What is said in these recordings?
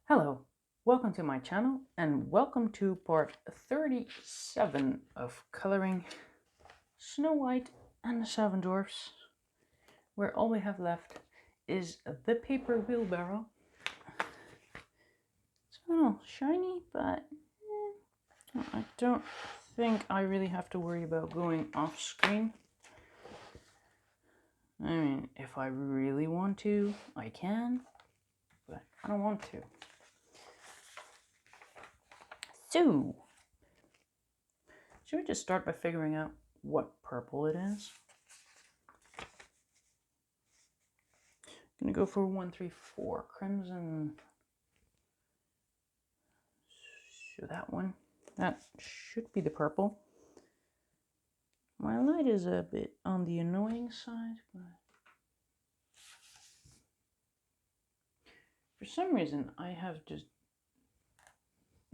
Hello, welcome to my channel and welcome to part 37 of coloring Snow White and the Seven Dwarfs, where all we have left is the paper wheelbarrow. It's a little shiny, but I don't think I really have to worry about going off screen. I mean, if I really want to, I can, but I don't want to. So, should we just start by figuring out what purple it is? I'm gonna go for 134 crimson. So that one, that should be the purple. My light is a bit on the annoying side, but for some reason I have just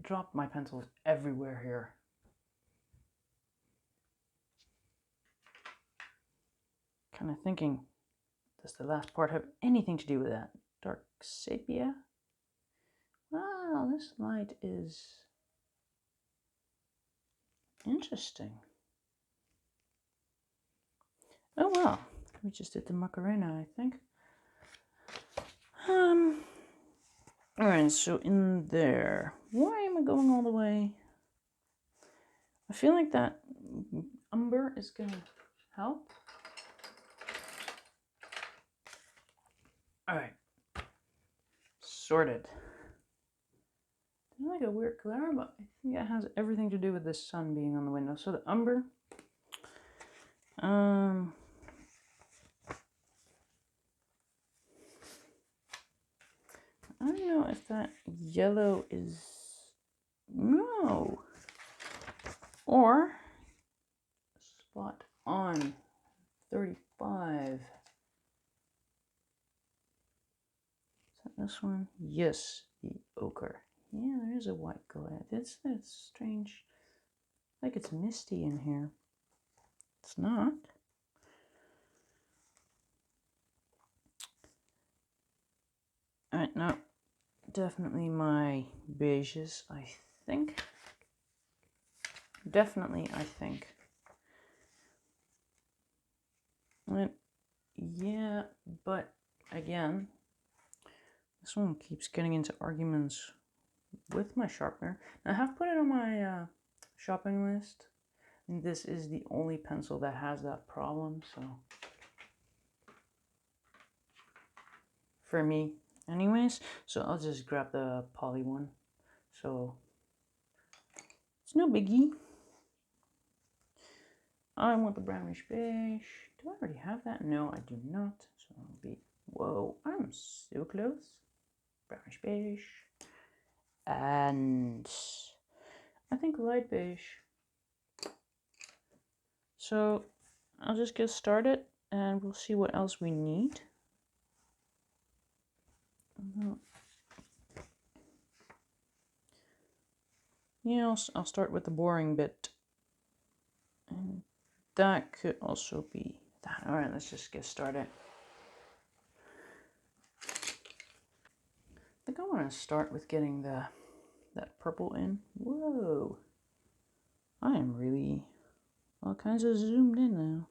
dropped my pencils everywhere here. Kind of thinking, does the last part have anything to do with that? Dark sepia? Wow, this light is interesting. Oh well, we just did the Macarena, I think. Alright, so in there, why am I going all the way? I feel like that umber is gonna help. Alright, sorted. It's like a weird glare, but I think it has everything to do with the sun being on the window. So the umber, I don't know if that yellow is, no, or spot on 35. Is that this one? Yes, the ochre. Yeah, there is a white glare. That's strange. Like it's misty in here. It's not. Alright, no. Definitely my beiges, I think. Definitely, I think. And yeah, but again, this one keeps getting into arguments with my sharpener. Now, I have put it on my shopping list, and this is the only pencil that has that problem, so for me anyways, so I'll just grab the poly one. So it's no biggie. I want the brownish beige. Do I already have that? No, I do not. So it'll be, whoa, I'm so close. Brownish beige. And I think light beige. So I'll just get started and we'll see what else we need. Yeah, I'll start with the boring bit. And that could also be that. All right, let's just get started. I think I want to start with getting that purple in. Whoa. I am really all kinds of zoomed in now.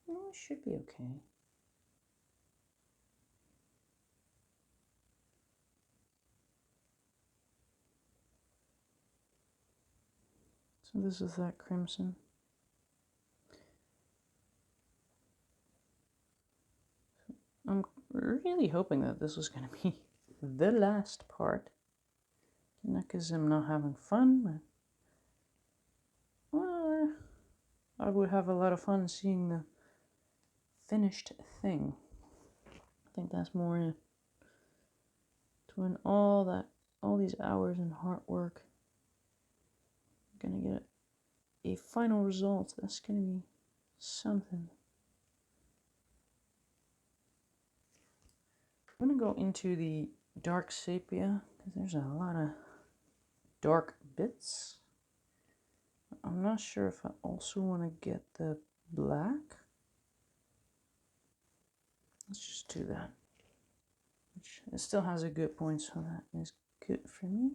Well, it should be okay. So this is that crimson. I'm really hoping that this was going to be the last part. Not because I'm not having fun, but well, I would have a lot of fun seeing the finished thing. I think that's more it. To when all these hours and hard work, I'm gonna get a final result. That's gonna be something. I'm gonna go into the dark sepia because there's a lot of dark bits. I'm not sure if I also want to get the black. Let's just do that. which it still has a good point, so that is good for me.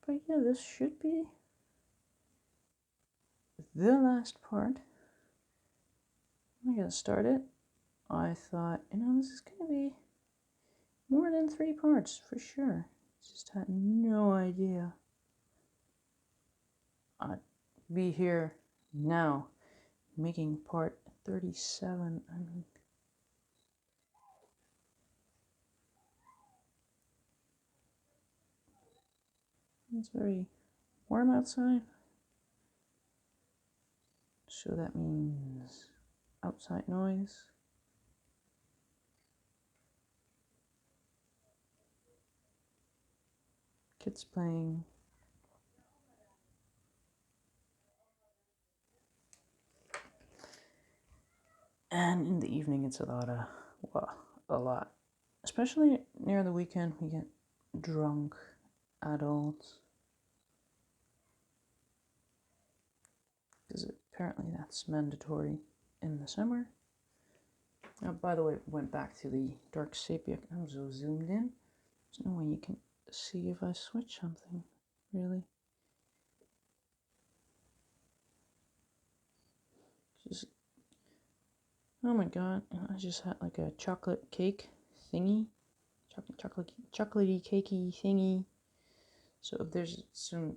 But yeah, this should be the last part. I'm gonna start it. I thought, this is gonna be more than 3 parts for sure. Just had no idea I'd be here now making part 37. I mean, it's very warm outside, so that means outside noise. Kids playing. And in the evening, it's a lot. Especially near the weekend, we get drunk adults. Because apparently that's mandatory in the summer. Now, by the way, went back to the dark sepia. I'm so zoomed in. There's no way you can see if I switch something, really. Just, oh my god, I just had like a chocolate cake thingy. Chocolatey cakey thingy. So if there's some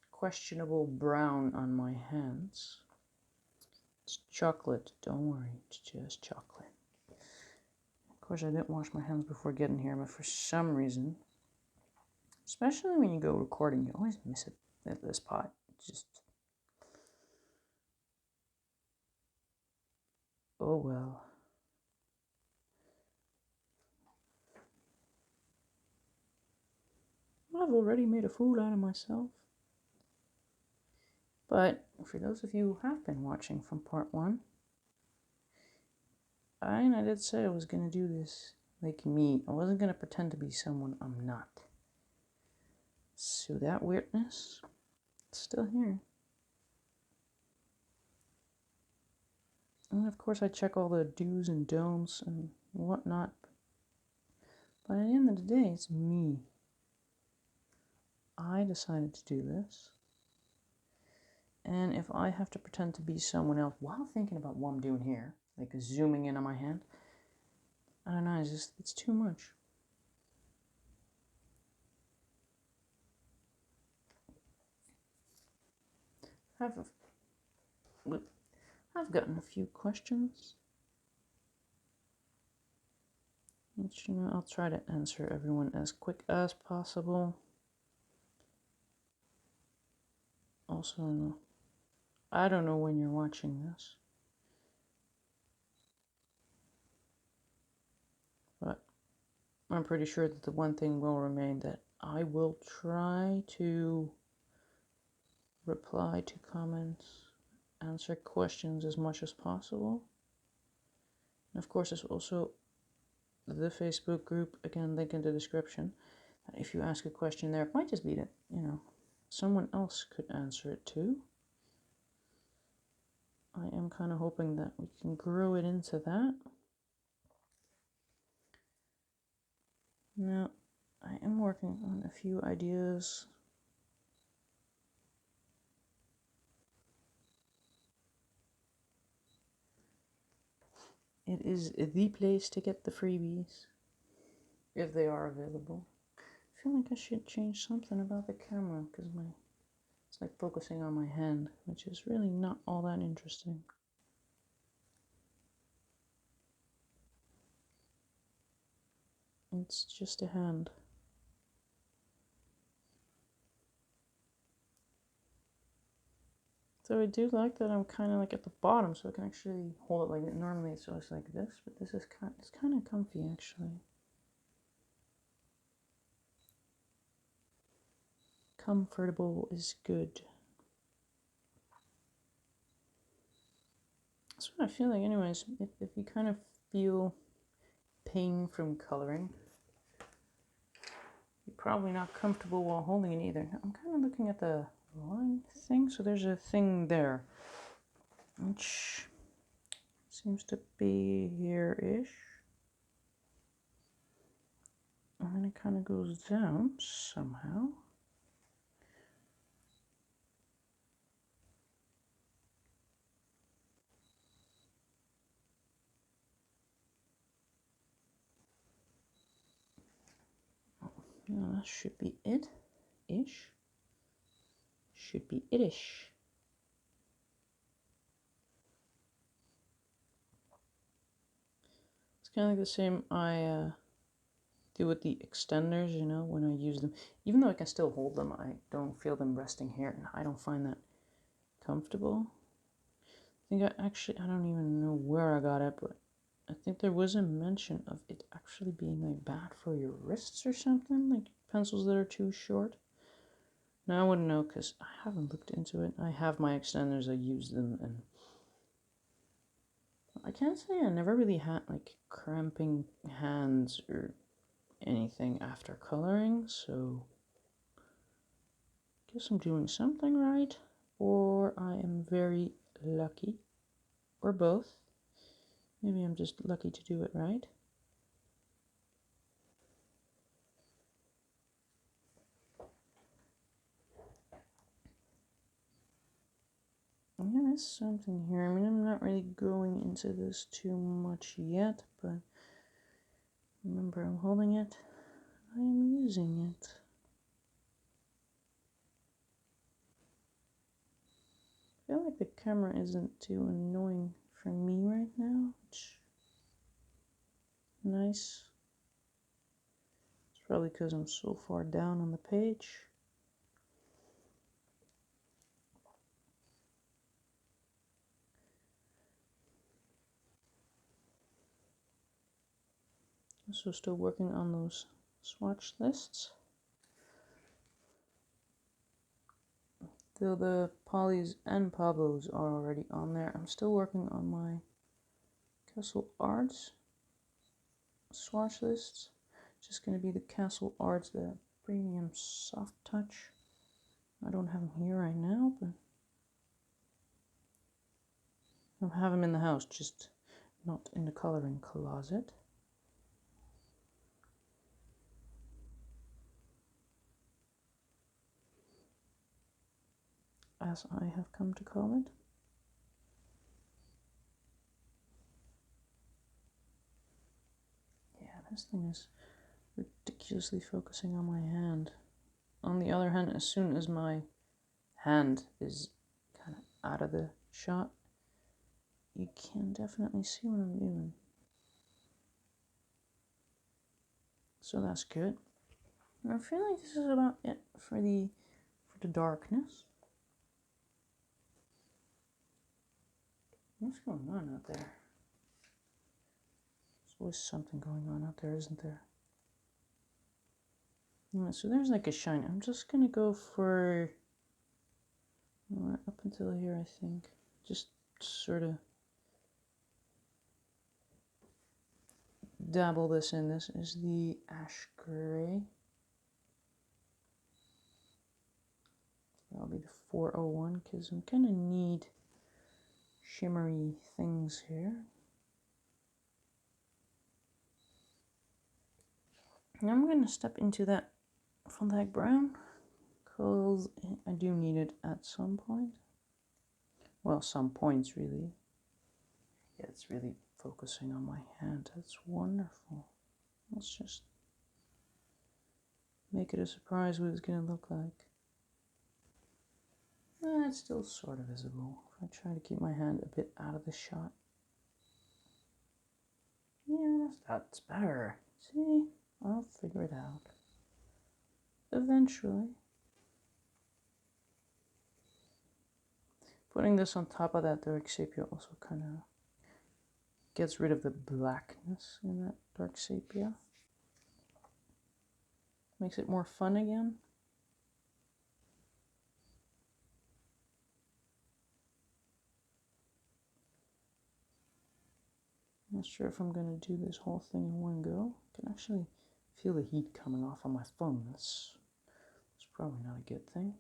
questionable brown on my hands, it's chocolate. Don't worry, it's just chocolate. Of course, I didn't wash my hands before getting here, but for some reason, especially when you go recording, you always miss it at this pot. It's just, oh well. I've already made a fool out of myself. But for those of you who have been watching from part 1, I did say I was going to do this like me. I wasn't going to pretend to be someone I'm not. So that weirdness, it's still here. And of course I check all the do's and don'ts and whatnot. But at the end of the day, it's me. I decided to do this. And if I have to pretend to be someone else while thinking about what I'm doing here, like zooming in on my hand, I don't know, it's too much. I've gotten a few questions, which, I'll try to answer everyone as quick as possible. Also, I don't know when you're watching this, but I'm pretty sure that the one thing will remain, that I will try to reply to comments, answer questions as much as possible. And of course, there's also the Facebook group, again, link in the description. If you ask a question there, it might just be that, someone else could answer it too. I am kind of hoping that we can grow it into that. Now, I am working on a few ideas. It is the place to get the freebies, if they are available. I feel like I should change something about the camera, because it's like focusing on my hand, which is really not all that interesting. It's just a hand. So I do like that I'm kind of like at the bottom, so I can actually hold it like it normally. So it's like this, but this is it's kind of comfy actually. Comfortable is good. That's what I feel like anyways. If you kind of feel pain from coloring, probably not comfortable while holding it either. I'm kind of looking at the line thing, so there's a thing there, which seems to be here-ish. And then it kind of goes down somehow. Now that should be it-ish. Should be it-ish. It's kind of like the same I do with the extenders, you know, when I use them. Even though I can still hold them, I don't feel them resting here, and I don't find that comfortable. I think I don't even know where I got it, but I think there was a mention of it actually being like bad for your wrists or something, like pencils that are too short. Now I wouldn't know because I haven't looked into it. I have my extenders, I use them, and I can't say I never really had like cramping hands or anything after coloring, so I guess I'm doing something right, or I am very lucky, or both. Maybe I'm just lucky to do it right. There is something here. I mean, I'm not really going into this too much yet, but remember, I'm holding it. I am using it. I feel like the camera isn't too annoying for me right now, which is nice. It's probably because I'm so far down on the page. Also still working on those swatch lists. Though the Polly's and Pablo's are already on there, I'm still working on my Castle Arts swatch lists. Just going to be the Castle Arts, the premium soft touch. I don't have them here right now, but I have them in the house, just not in the coloring closet. As I have come to call it. Yeah, this thing is ridiculously focusing on my hand. On the other hand, as soon as my hand is kind of out of the shot, you can definitely see what I'm doing. So that's good. I feel like this is about it for the darkness. What's going on out there? There's always something going on out there, isn't there? Yeah, so there's like a shine. I'm just gonna go for up until here, I think. Just sort of dabble this in. This is the ash gray. That'll be the 401 because I'm gonna need shimmery things here. And I'm gonna step into that Van Dyke brown because I do need it at some point. Well, some points really. Yeah, it's really focusing on my hand. That's wonderful. Let's just make it a surprise what it's gonna look like. It's still sort of visible. If I try to keep my hand a bit out of the shot. Yeah, that's better. See, I'll figure it out. Eventually. Putting this on top of that dark sepia also kind of gets rid of the blackness in that dark sepia. Makes it more fun again. Not sure if I'm going to do this whole thing in one go. I can actually feel the heat coming off on my phone. That's probably not a good thing.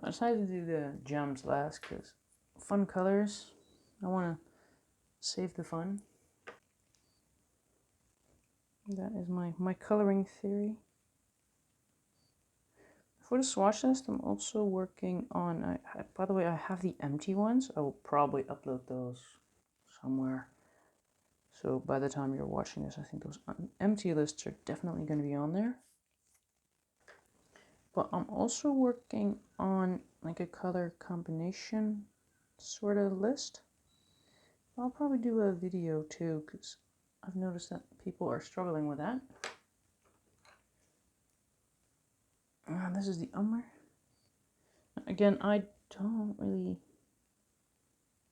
I decided to do the gems last because fun colors. I want to save the fun. That is my coloring theory. For the swatch list, I'm also working on, by the way, I have the empty ones. I will probably upload those somewhere. So by the time you're watching this, I think those empty lists are definitely going to be on there. But I'm also working on like a color combination sort of list. I'll probably do a video too, because I've noticed that people are struggling with that. This is the umber. Again, I don't really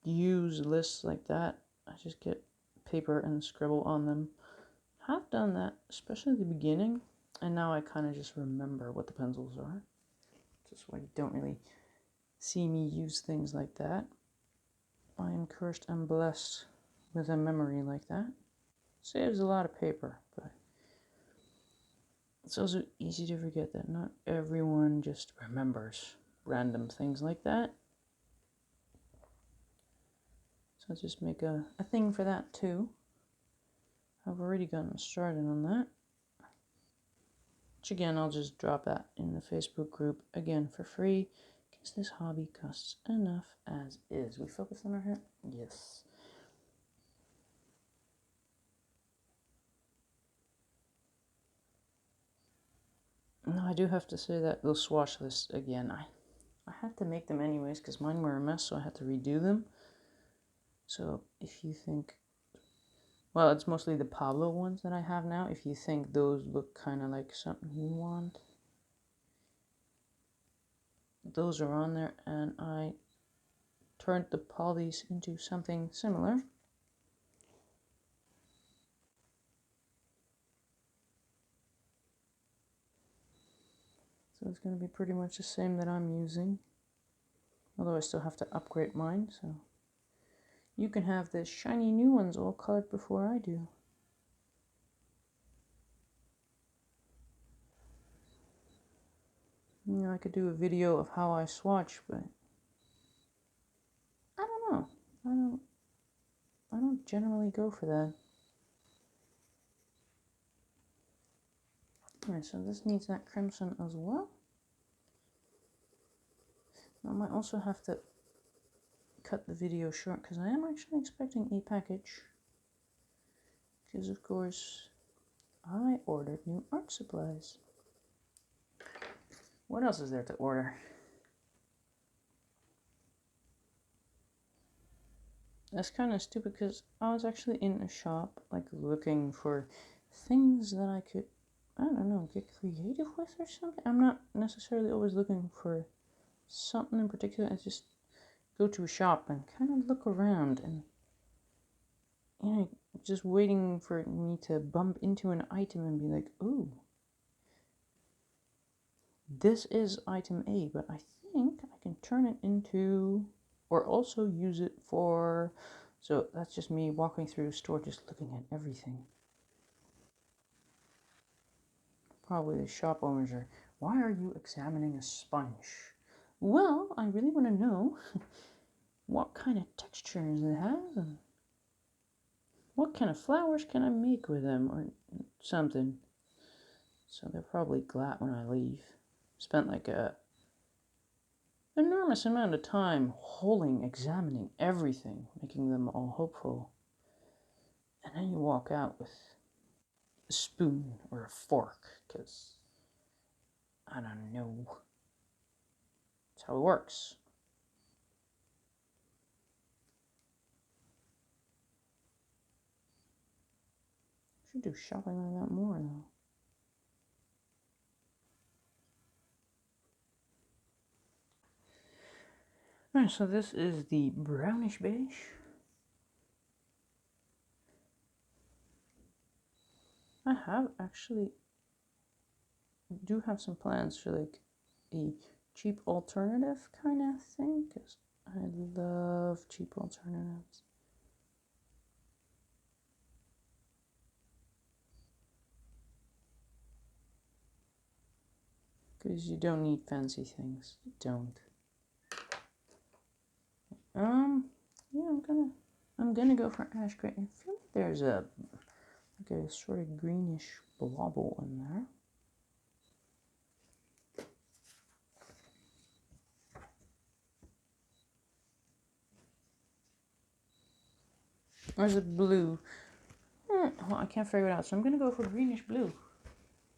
use lists like that. I just get paper and scribble on them. Have done that, especially at the beginning, and now I kind of just remember what the pencils are. Just why you don't really see me use things like that. I am cursed and blessed with a memory like that. Saves a lot of paper, but it's also easy to forget that not everyone just remembers random things like that. So I'll just make a thing for that too. I've already gotten started on that. Which again, I'll just drop that in the Facebook group again for free, because this hobby costs enough as is. We focus on our hair? Yes. No, I do have to say that those swatch lists again, I had to make them anyways because mine were a mess, so I had to redo them. So if you think, well, it's mostly the Pablo ones that I have now. If you think those look kind of like something you want, those are on there, and I turned the polys into something similar. So it's going to be pretty much the same that I'm using, although I still have to upgrade mine, so you can have the shiny new ones all colored before I do. You know, I could do a video of how I swatch, but I don't know. I don't generally go for that. Alright, so this needs that crimson as well. I might also have to cut the video short because I am actually expecting a package. Because of course, I ordered new art supplies. What else is there to order? That's kind of stupid because I was actually in a shop, like looking for things that I could, I don't know, get creative with or something. I'm not necessarily always looking for something in particular. I just go to a shop and kind of look around and, you know, just waiting for me to bump into an item and be like, ooh, this is item A, but I think I can turn it into, or also use it for, so that's just me walking through the store just looking at everything. Probably the shop owners are, why are you examining a sponge? Well, I really want to know what kind of textures it has and what kind of flowers can I make with them or something. So they're probably glad when I leave. Spent like a enormous amount of time holding, examining everything, making them all hopeful. And then you walk out with a spoon or a fork, because I don't know. That's how it works. Should do shopping like that more though. Alright, so this is the brownish beige. I have actually do have some plans for like a cheap alternative kind of thing, because I love cheap alternatives. Because you don't need fancy things. You don't. Yeah, I'm gonna go for ash gray. I feel like there's a sort of greenish blobble in there. Or is it blue? Well, I can't figure it out, so I'm gonna go for greenish blue.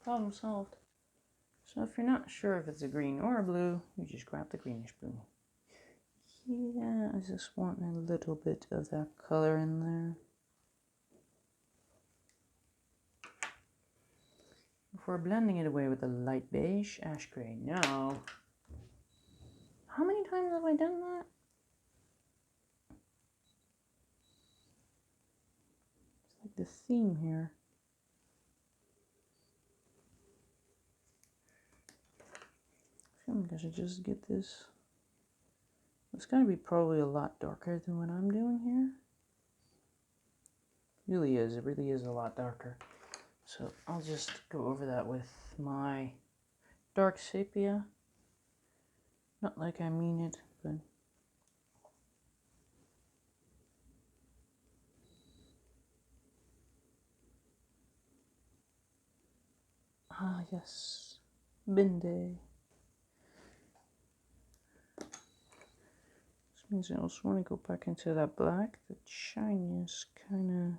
Problem solved. So if you're not sure if it's a green or a blue, you just grab the greenish blue. Yeah, I just want a little bit of that color in there. Before blending it away with the light beige, ash gray. No. How many times have I done that? It's like the theme here. I feel like I should just get this. It's gonna be probably a lot darker than what I'm doing here. It really is a lot darker. So I'll just go over that with my dark sepia. Not like I mean it, but ah yes, Binde. This means I also want to go back into that black. The shine is kind of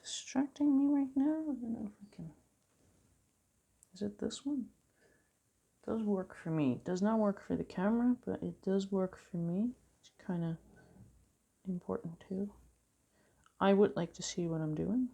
distracting me right now. I don't know if I can. Is it this one? It does work for me. It does not work for the camera, but it does work for me. It's kind of important too. I would like to see what I'm doing.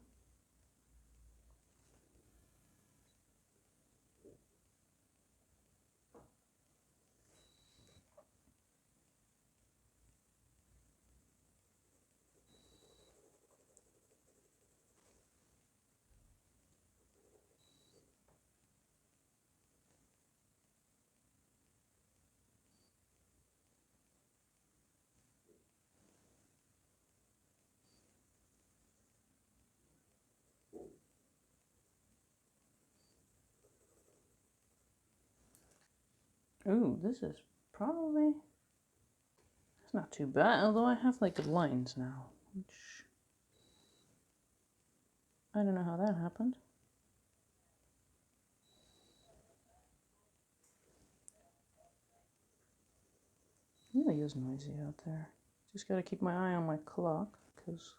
Ooh, this is probably, it's not too bad, although I have like lines now, which I don't know how that happened. It really is noisy out there. Just gotta keep my eye on my clock, because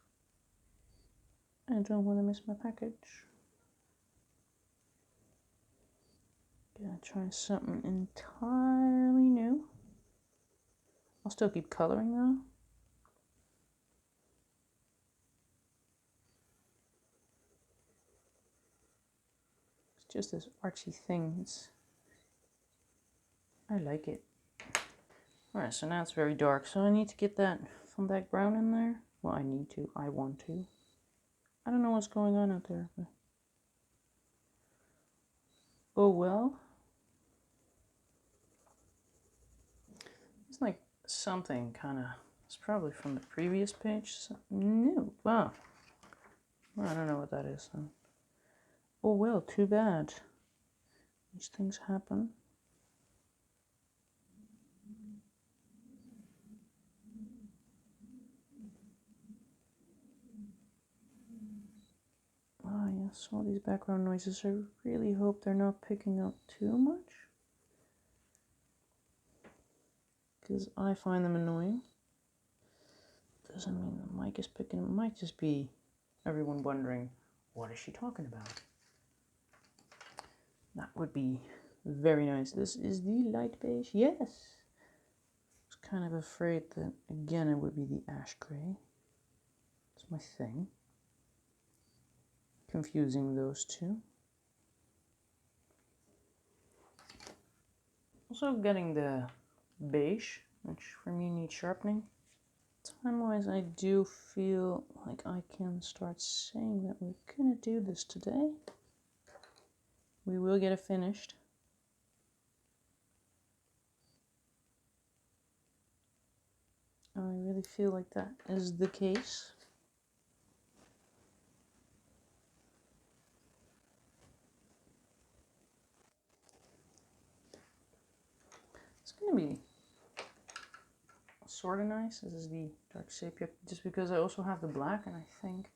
I don't want to miss my package. Gonna try something entirely new. I'll still keep coloring though. It's just this artsy thing. I like it. Alright, so now it's very dark, so I need to get that Van Dyke brown in there. Well, I need to. I want to. I don't know what's going on out there, but oh well. It's like something kind of, it's probably from the previous page. No, wow. Well, I don't know what that is then. Oh well, too bad. These things happen. Ah yes, all these background noises. I really hope they're not picking up too much, because I find them annoying. Doesn't mean the mic is picking up. It might just be everyone wondering, what is she talking about? That would be very nice. This is the light beige. Yes. I was kind of afraid that, again, it would be the ash gray. It's my thing. Confusing those two. Also getting the beige, which for me needs sharpening. Time-wise, I do feel like I can start saying that we're gonna do this today. We will get it finished. I really feel like that is the case. It's gonna be sort of nice. This is the dark sepia, just because I also have the black, and I think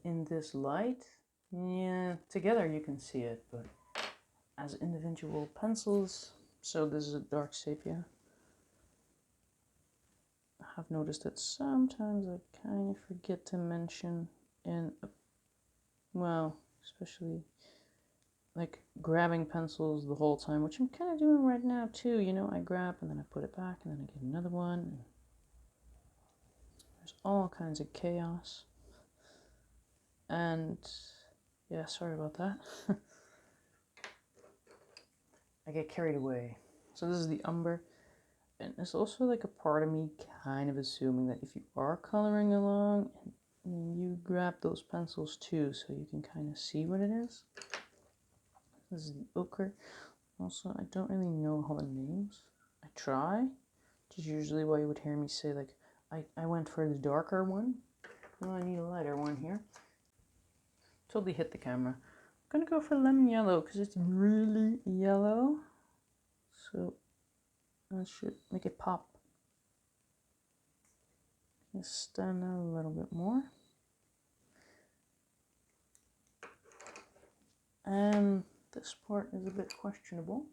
in this light, yeah, together you can see it, but as individual pencils, so this is a dark sepia. I have noticed that sometimes I kind of forget to mention well, especially like grabbing pencils the whole time, which I'm kind of doing right now too. You know, I grab and then I put it back and then I get another one. And there's all kinds of chaos. And yeah, sorry about that. I get carried away. So this is the umber. And there's also like a part of me kind of assuming that if you are coloring along, and you grab those pencils too, so you can kind of see what it is. This is the ochre. Also, I don't really know all the names. I try, which is usually why you would hear me say, like, I went for the darker one. Well, I need a lighter one here. Totally hit the camera. I'm gonna go for lemon yellow because it's really yellow. So that should make it pop. Just stand out a little bit more. And this part is a bit questionable.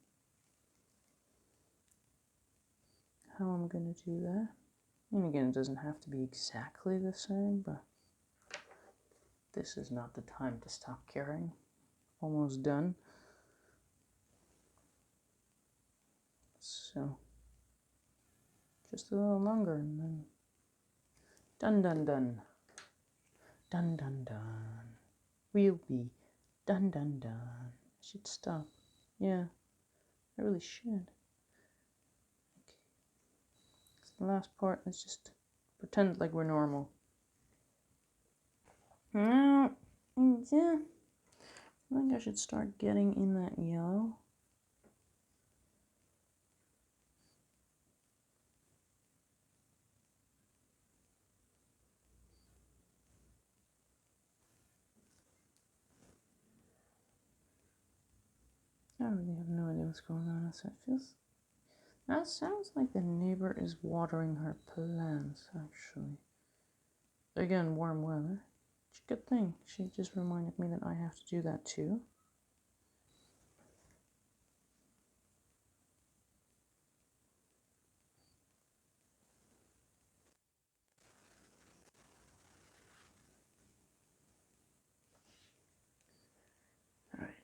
How I'm gonna do that. And again, it doesn't have to be exactly the same, but this is not the time to stop caring. Almost done. So just a little longer and then done, done, done. Done, done, done. We'll be done, done, done. I should stop. Yeah, I really should. Okay. So the last part, let's just pretend like we're normal. Now, yeah, I think I should start getting in that yellow. I really have no idea what's going on outside. That sounds like the neighbor is watering her plants, actually. Again, warm weather. It's a good thing. She just reminded me that I have to do that too. Alright,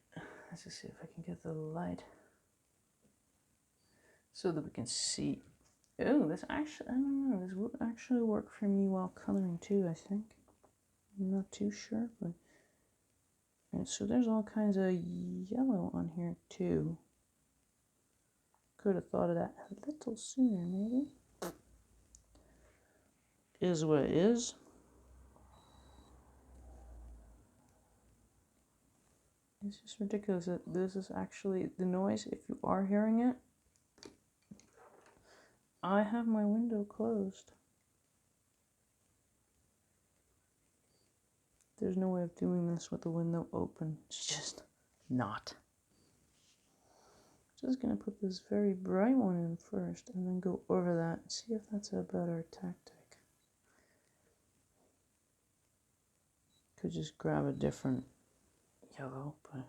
let's just see if I can get the light so that we can see. Oh, this actually, I don't know, this would actually work for me while coloring too, I think. I'm not too sure, but. Right, so there's all kinds of yellow on here too. Could have thought of that a little sooner, maybe. Is what it is. It's just ridiculous that this is actually the noise. If you are hearing it, I have my window closed. There's no way of doing this with the window open. It's just not. Just gonna put this very bright one in first and then go over that and see if that's a better tactic. Could just grab a different yellow, but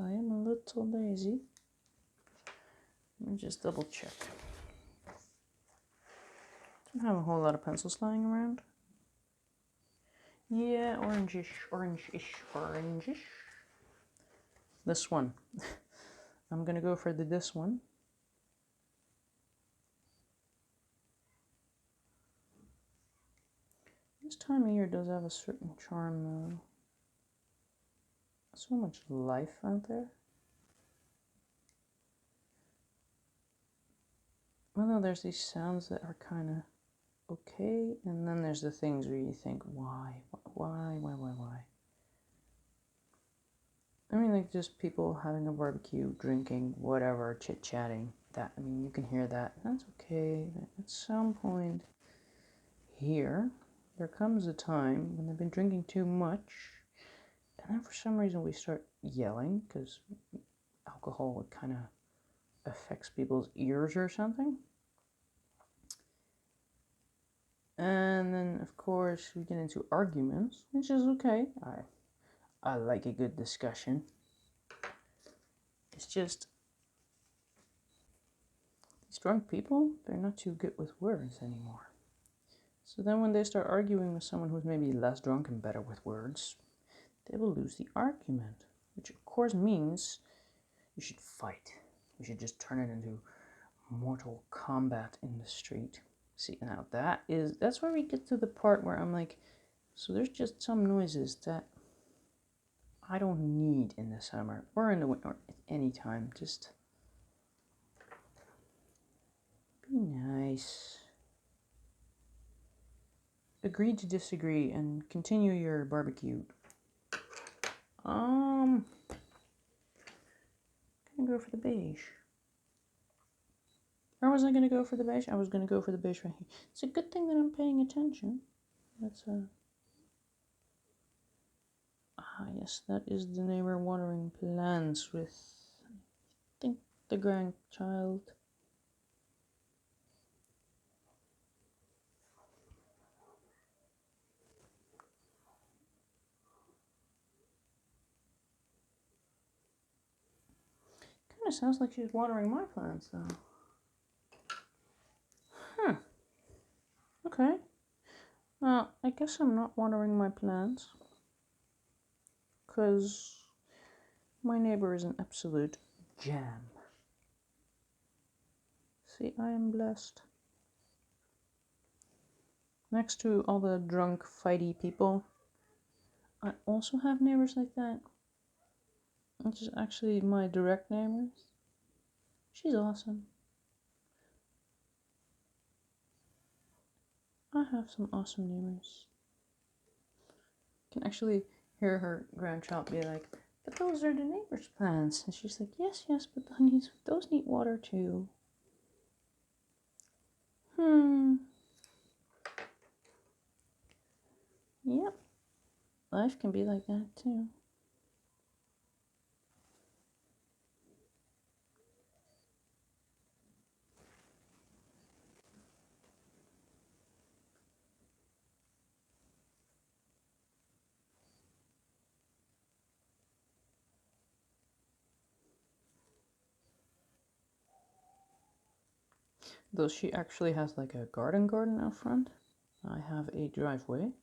I am a little lazy. Let me just double check. Don't have a whole lot of pencils lying around. Yeah, orangish, orangish, orangish. This one. I'm gonna go for this one. This time of year does have a certain charm though. So much life out there. Although there's these sounds that are kind of okay, and then there's the things where you think, why? I mean, like just people having a barbecue, drinking, whatever, chit-chatting. that. I mean, you can hear that. That's okay. At some point here, there comes a time when they've been drinking too much, and then for some reason we start yelling, because alcohol, it kind of affects people's ears or something. And then, of course, we get into arguments, which is okay. I like a good discussion. It's just, these drunk people, they're not too good with words anymore. So then when they start arguing with someone who's maybe less drunk and better with words, they will lose the argument, which of course means you should fight. We should just turn it into mortal combat in the street. See, now that's where we get to the part where I'm like, so there's just some noises that I don't need in the summer or in the winter or any time. Just be nice. Agree to disagree and continue your barbecue. Gonna go for the beige. Or was I gonna go for the beige? I was gonna go for the beige right here. It's a good thing that I'm paying attention. That's yes, that is the neighbor watering plants with, I think, the grandchild. Kind of sounds like she's watering my plants, though. Huh. Okay. Well, I guess I'm not watering my plants, because my neighbor is an absolute jam. See, I am blessed. Next to all the drunk, fighty people, I also have neighbors like that, which is actually my direct neighbors. She's awesome. I have some awesome neighbors. You can actually hear her grandchild be like, but those are the neighbors' plants. And she's like, yes, but those need water too. Yep. Life can be like that too. Though she actually has like a garden out front. I have a driveway.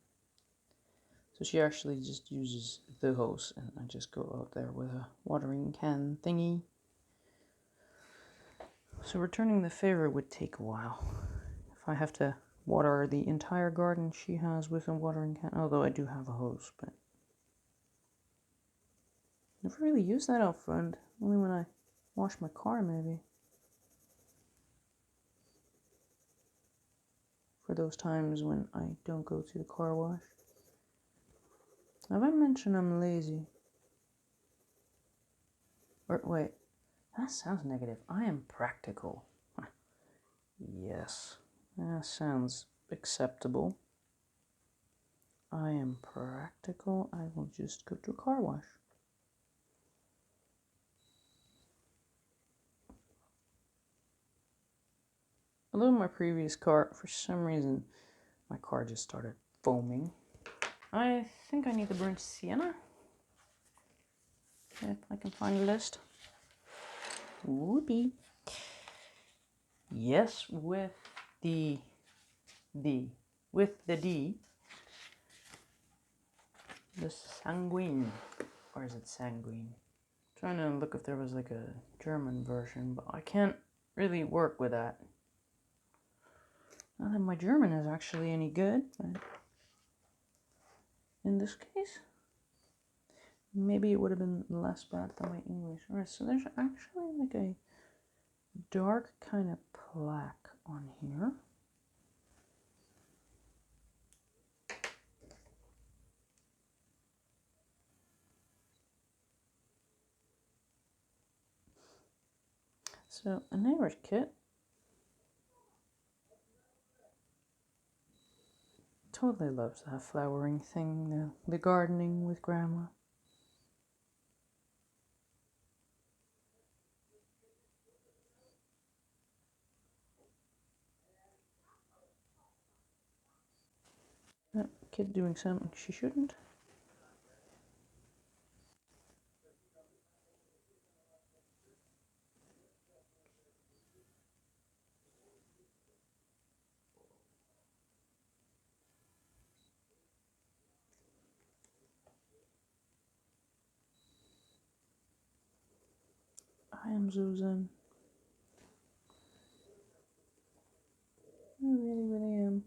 So she actually just uses the hose, and I just go out there with a watering can thingy. So returning the favor would take a while. If I have to water the entire garden she has with a watering can, although I do have a hose, but never really use that out front. Only when I wash my car, maybe. For those times when I don't go to the car wash. Have I mentioned I'm lazy? Or wait, that sounds negative. I am practical. Yes, that sounds acceptable. I am practical. I will just go to a car wash. Although my previous car, for some reason, my car just started foaming. I think I need the burnt sienna. If I can find a list. Whoopee. Yes, with the D. The sanguine. Or is it sanguine? Trying to look if there was like a German version, but I can't really work with that. Not that my German is actually any good, but in this case, maybe it would have been less bad than my English. Alright, so there's actually like a dark kind of plaque on here. So a neighbor's kit. Totally loves that flowering thing, the gardening with Grandma. That kid doing something she shouldn't. I am Susan. I really, really am.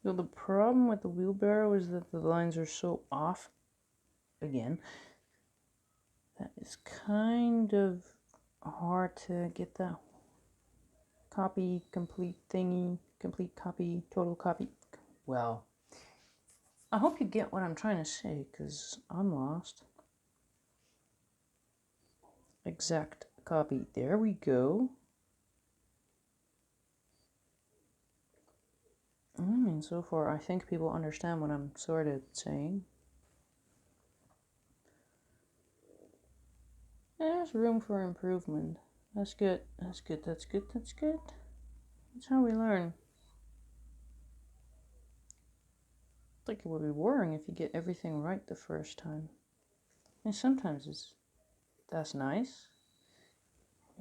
So the problem with the wheelbarrow is that the lines are so off, again, that it's kind of hard to get that copy, complete thingy, complete copy, total copy. Well, I hope you get what I'm trying to say, because I'm lost. Exact copy. There we go. I mean, so far, I think people understand what I'm sort of saying. There's room for improvement. That's good. That's good. That's good. That's good. That's how we learn. I think it would be boring if you get everything right the first time. And sometimes that's nice.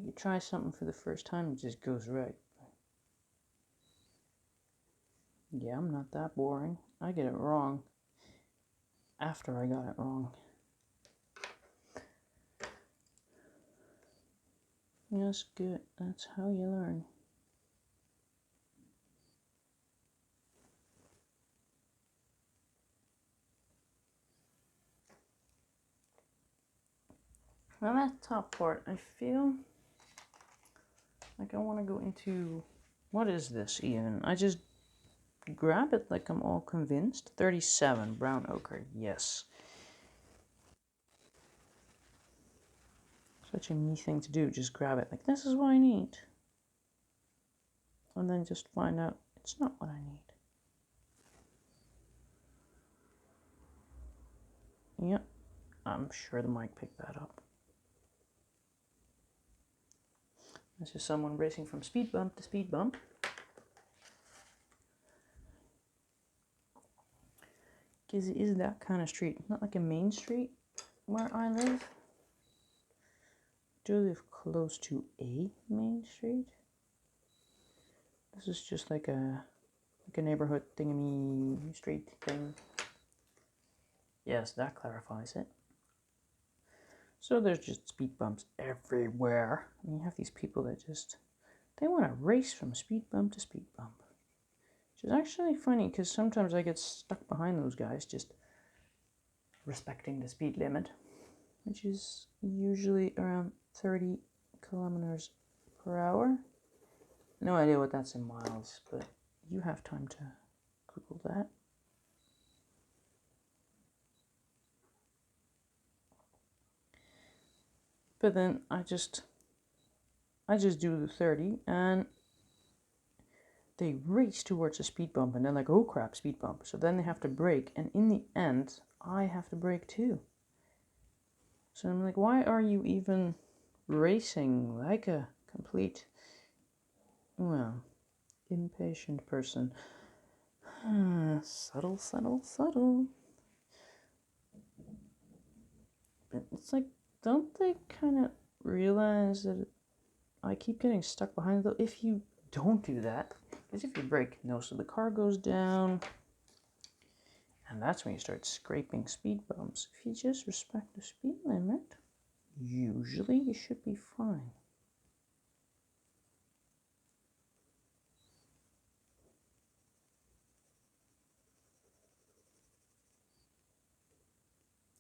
You try something for the first time, it just goes right. Yeah, I'm not that boring. I get it wrong after I got it wrong. That's good. That's how you learn. Now that top part, I feel like I want to go into, what is this even? I just grab it like I'm all convinced. 37, brown ochre, yes. Such a me thing to do, just grab it like this is what I need. And then just find out it's not what I need. Yep, I'm sure the mic picked that up. This is someone racing from speed bump to speed bump. Because it is that kind of street. Not like a main street where I live. I do live close to a main street. This is just like a neighborhood thingamy street thing. Yes, that clarifies it. So there's just speed bumps everywhere. I mean, you have these people that just, they want to race from speed bump to speed bump. Which is actually funny because sometimes I get stuck behind those guys just respecting the speed limit, which is usually around 30 kilometers per hour. No idea what that's in miles, but you have time to Google that. But then I just do the 30 and they race towards a speed bump and they're like, oh crap, speed bump. So then they have to brake, and in the end, I have to brake too. So I'm like, why are you even racing like a complete, well, impatient person? Subtle, subtle, subtle. But it's like, don't they kind of realize that I keep getting stuck behind though? If you don't do that, because if you brake, most of the car goes down. And that's when you start scraping speed bumps. If you just respect the speed limit, usually you should be fine.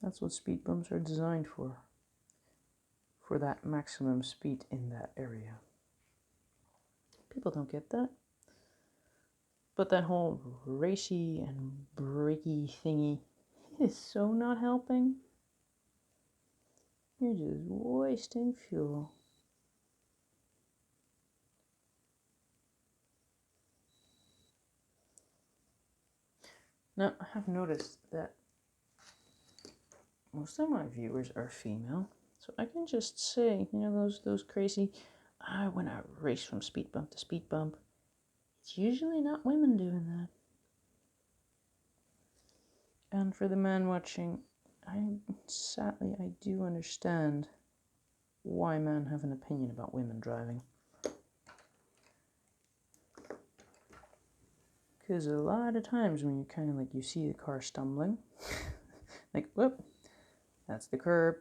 That's what speed bumps are designed for that maximum speed in that area. People don't get that. But that whole racy and breaky thingy is so not helping. You're just wasting fuel. Now, I have noticed that most of my viewers are female, so I can just say, you know, those crazy, when I race from speed bump to speed bump, it's usually not women doing that. And for the man watching, sadly I do understand why men have an opinion about women driving. Because a lot of times when you kind of like, you see the car stumbling, like, whoop, that's the curb.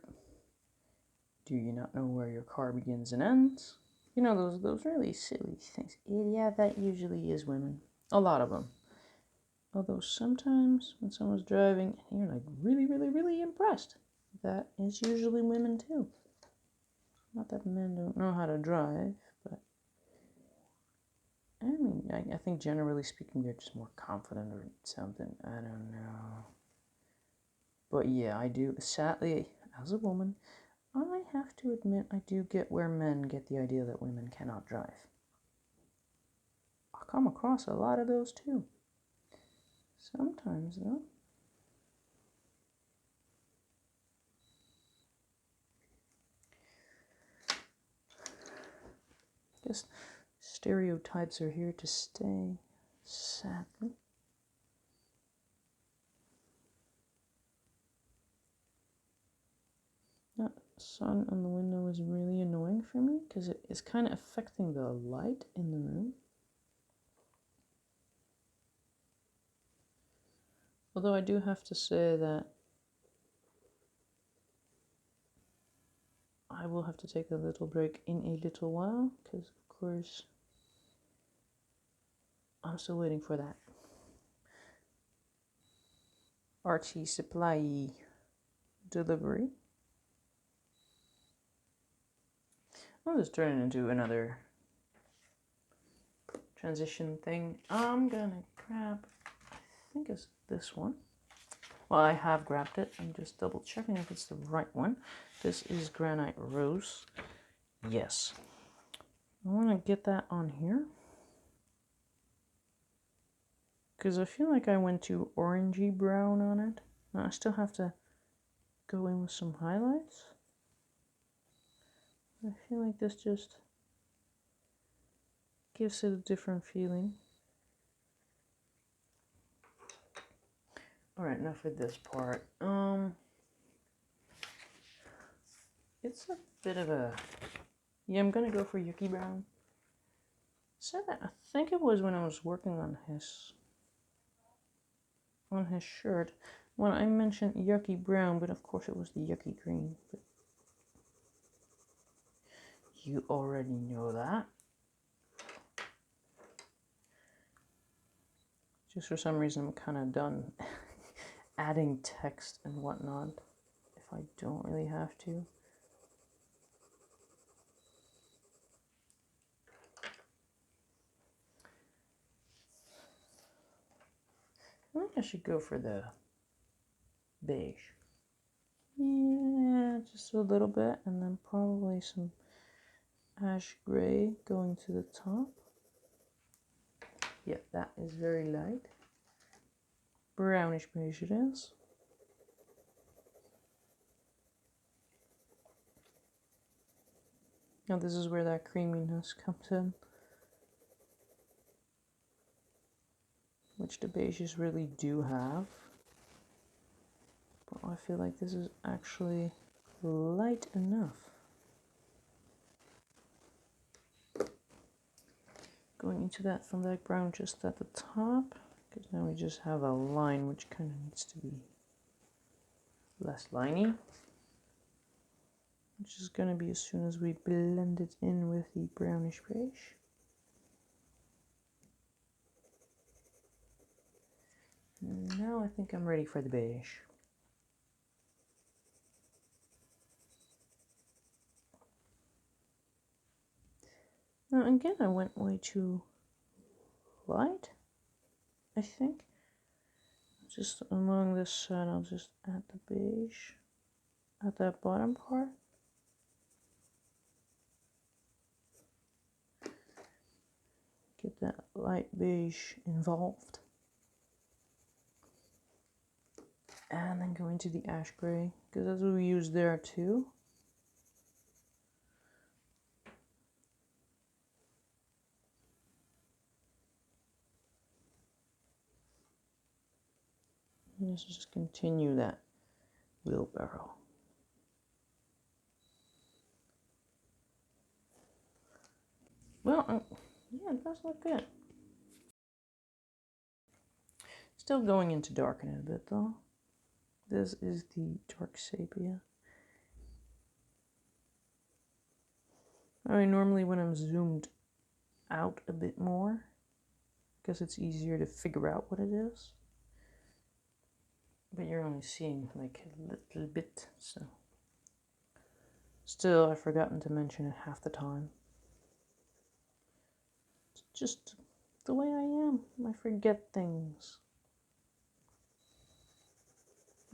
Do you not know where your car begins and ends? You know, those really silly things. Yeah, that usually is women. A lot of them. Although sometimes when someone's driving, you're like really, really, really impressed. That is usually women too. Not that men don't know how to drive, but I mean, I think generally speaking, they're just more confident or something. I don't know. But yeah, I do. Sadly, as a woman, I have to admit I do get where men get the idea that women cannot drive. I come across a lot of those too. Sometimes, though. I guess stereotypes are here to stay, sadly. That sun on the window is really annoying for me because it is kind of affecting the light in the room. Although I do have to say that I will have to take a little break in a little while because, of course, I'm still waiting for that Archie supply delivery. I'll just turn it into another transition thing. I'm gonna grab, I think it's this one. Well, I have grabbed it. I'm just double checking if it's the right one. This is Granite Rose. Yes. I want to get that on here. Because I feel like I went too orangey brown on it. I still have to go in with some highlights. I feel like this just gives it a different feeling. Alright, now for this part. It's a bit of a... Yeah, I'm gonna go for Yucky Brown. Said that, I think it was when I was working on his shirt when I mentioned Yucky Brown, but of course it was the Yucky Green. But you already know that. Just for some reason I'm kind of done adding text and whatnot if I don't really have to. I think I should go for the beige. Yeah, just a little bit, and then probably some ash gray going to the top. Yeah, that is very light. Brownish beige it is. Now this is where that creaminess comes in, which the beiges really do have. But I feel like this is actually light enough. Going into that from that brown just at the top, because now we just have a line which kind of needs to be less liney. Which is going to be as soon as we blend it in with the brownish beige. Now I think I'm ready for the beige. Now again, I went way too light, I think. Just along this side, I'll just add the beige at that bottom part. Get that light beige involved. And then go into the ash gray, because that's what we use there too. And let's just continue that wheelbarrow. Well, yeah, it does look good. Still going into darken it a bit though. This is the dark sepia. Normally when I'm zoomed out a bit more, because it's easier to figure out what it is. But you're only seeing like a little bit, so. Still, I've forgotten to mention it half the time. It's just the way I am. I forget things.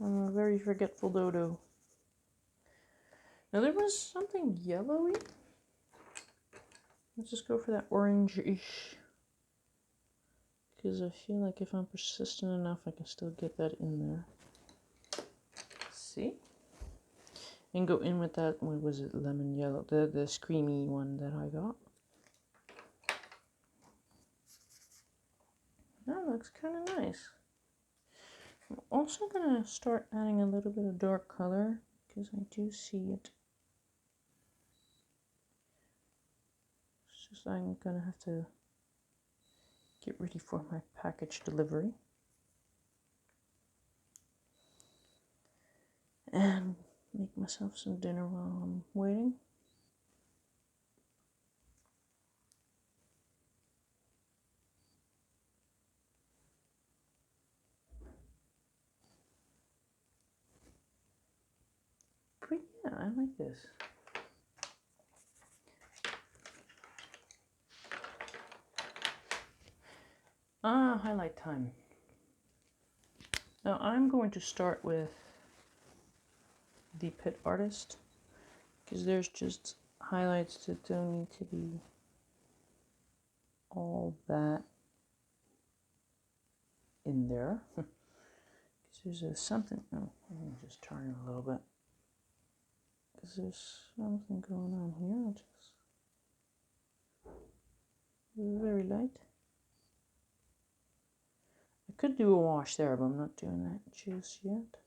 I'm a very forgetful dodo. Now there was something yellowy. Let's just go for that orange-ish. Because I feel like if I'm persistent enough, I can still get that in there. See? And go in with that, what was it, lemon yellow, the screamy one that I got. That looks kind of nice. I'm also going to start adding a little bit of dark color, because I do see it. It's just I'm going to have to get ready for my package delivery. And make myself some dinner while I'm waiting. But yeah, I like this. Highlight time. Now I'm going to start with the Pit Artist, because there's just highlights that don't need to be all that in there. Because there's something, oh, let me just turn it a little bit. Because there's something going on here, just very light. I could do a wash there, but I'm not doing that just yet.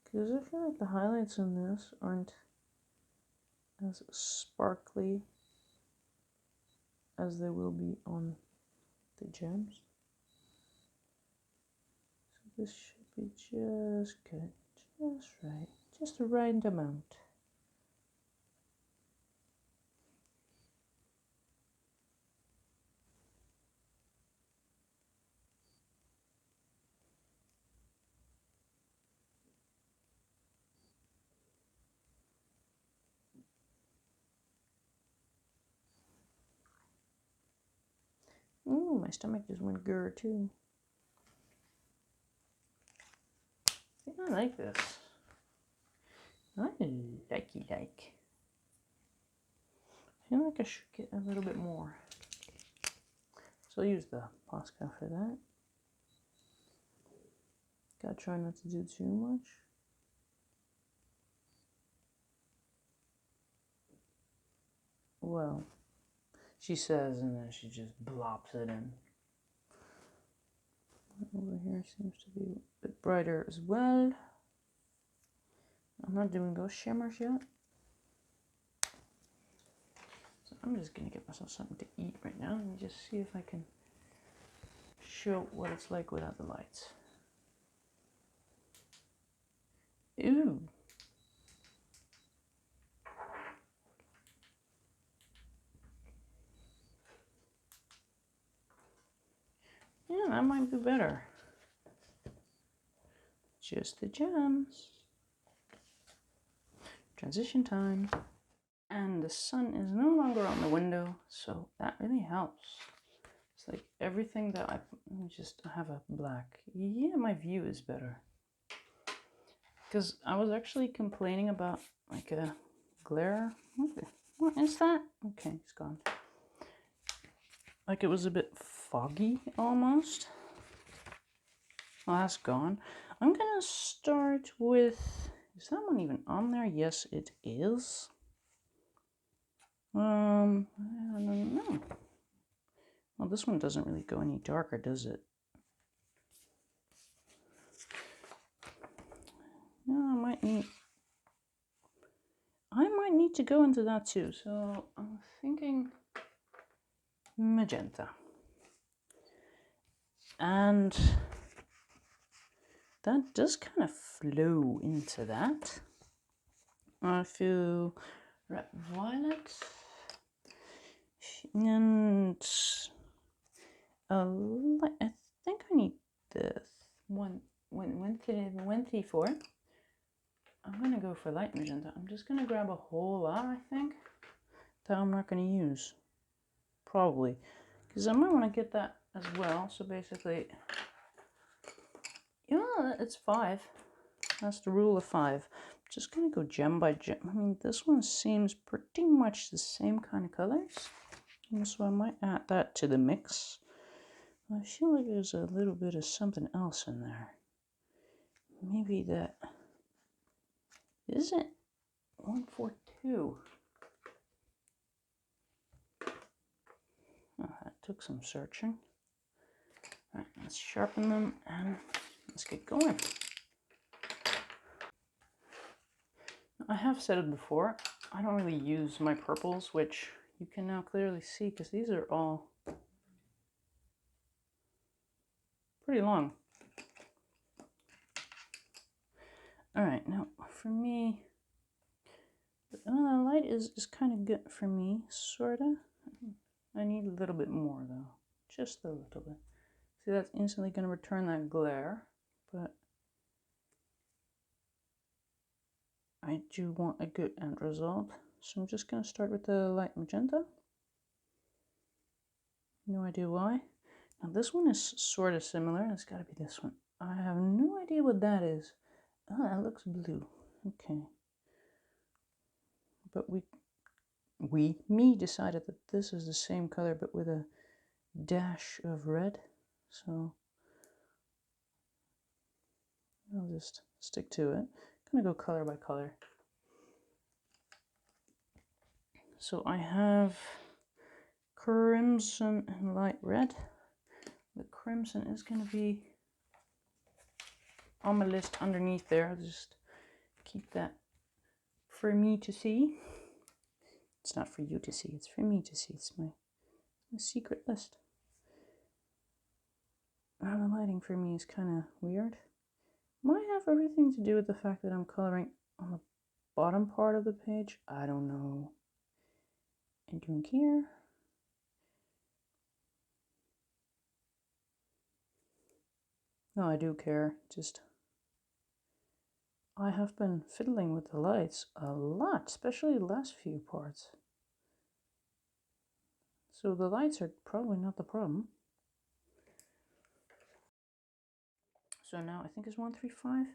Because I feel like the highlights in this aren't as sparkly as they will be on the gems. So this should be just good, just right, just the right amount. Ooh, my stomach just went grr too. I like this. I like. I feel like I should get a little bit more. So I'll use the Posca for that. Gotta try not to do too much. Well, she says, and then she just blops it in. Over here seems to be a bit brighter as well. I'm not doing those shimmers yet. So I'm just gonna get myself something to eat right now and just see if I can show what it's like without the lights. Ooh. Yeah, that might be better. Just the gems. transition time. And the sun is no longer on the window, so that really helps. It's like everything that let me just have a black. Yeah, my view is better. Because I was actually complaining about like a glare. What is that? Okay, it's gone. Like it was a bit foggy almost. Well, that's gone. I'm gonna start with, is that one even on there? Yes, it is. I don't know. Well, this one doesn't really go any darker, does it? No, I might need to go into that too. So I'm thinking magenta. And that does kind of flow into that. I feel red violet. And I think I need this one. 134. I'm gonna go for light magenta. I'm just gonna grab a whole lot, I think, that I'm not gonna use. Probably. Because I might want to get that as well. So basically, yeah, it's 5. That's the rule of 5. I'm just gonna go gem by gem. I mean, this one seems pretty much the same kind of colors. And so I might add that to the mix. I feel like there's a little bit of something else in there. Maybe that isn't 142. Oh, that took some searching. All right, let's sharpen them and let's get going. I have said it before, I don't really use my purples, which you can now clearly see because these are all pretty long. All right, now for me, the light is kind of good for me, sorta. I need a little bit more though, just a little bit. See, that's instantly going to return that glare, but I do want a good end result. So I'm just going to start with the light magenta. No idea why. Now this one is sort of similar. It's got to be this one. I have no idea what that is. Oh, that looks blue. Okay. But me decided that this is the same color but with a dash of red. So I'll just stick to it. I'm gonna go color by color. So I have crimson and light red. The crimson is gonna be on my list underneath there. I'll just keep that for me to see. It's not for you to see, it's for me to see. It's my secret list. Now the lighting for me is kind of weird. Might have everything to do with the fact that I'm coloring on the bottom part of the page. I don't know. I don't care. No, I do care. Just I have been fiddling with the lights a lot, especially the last few parts. So the lights are probably not the problem. So now I think it's 135.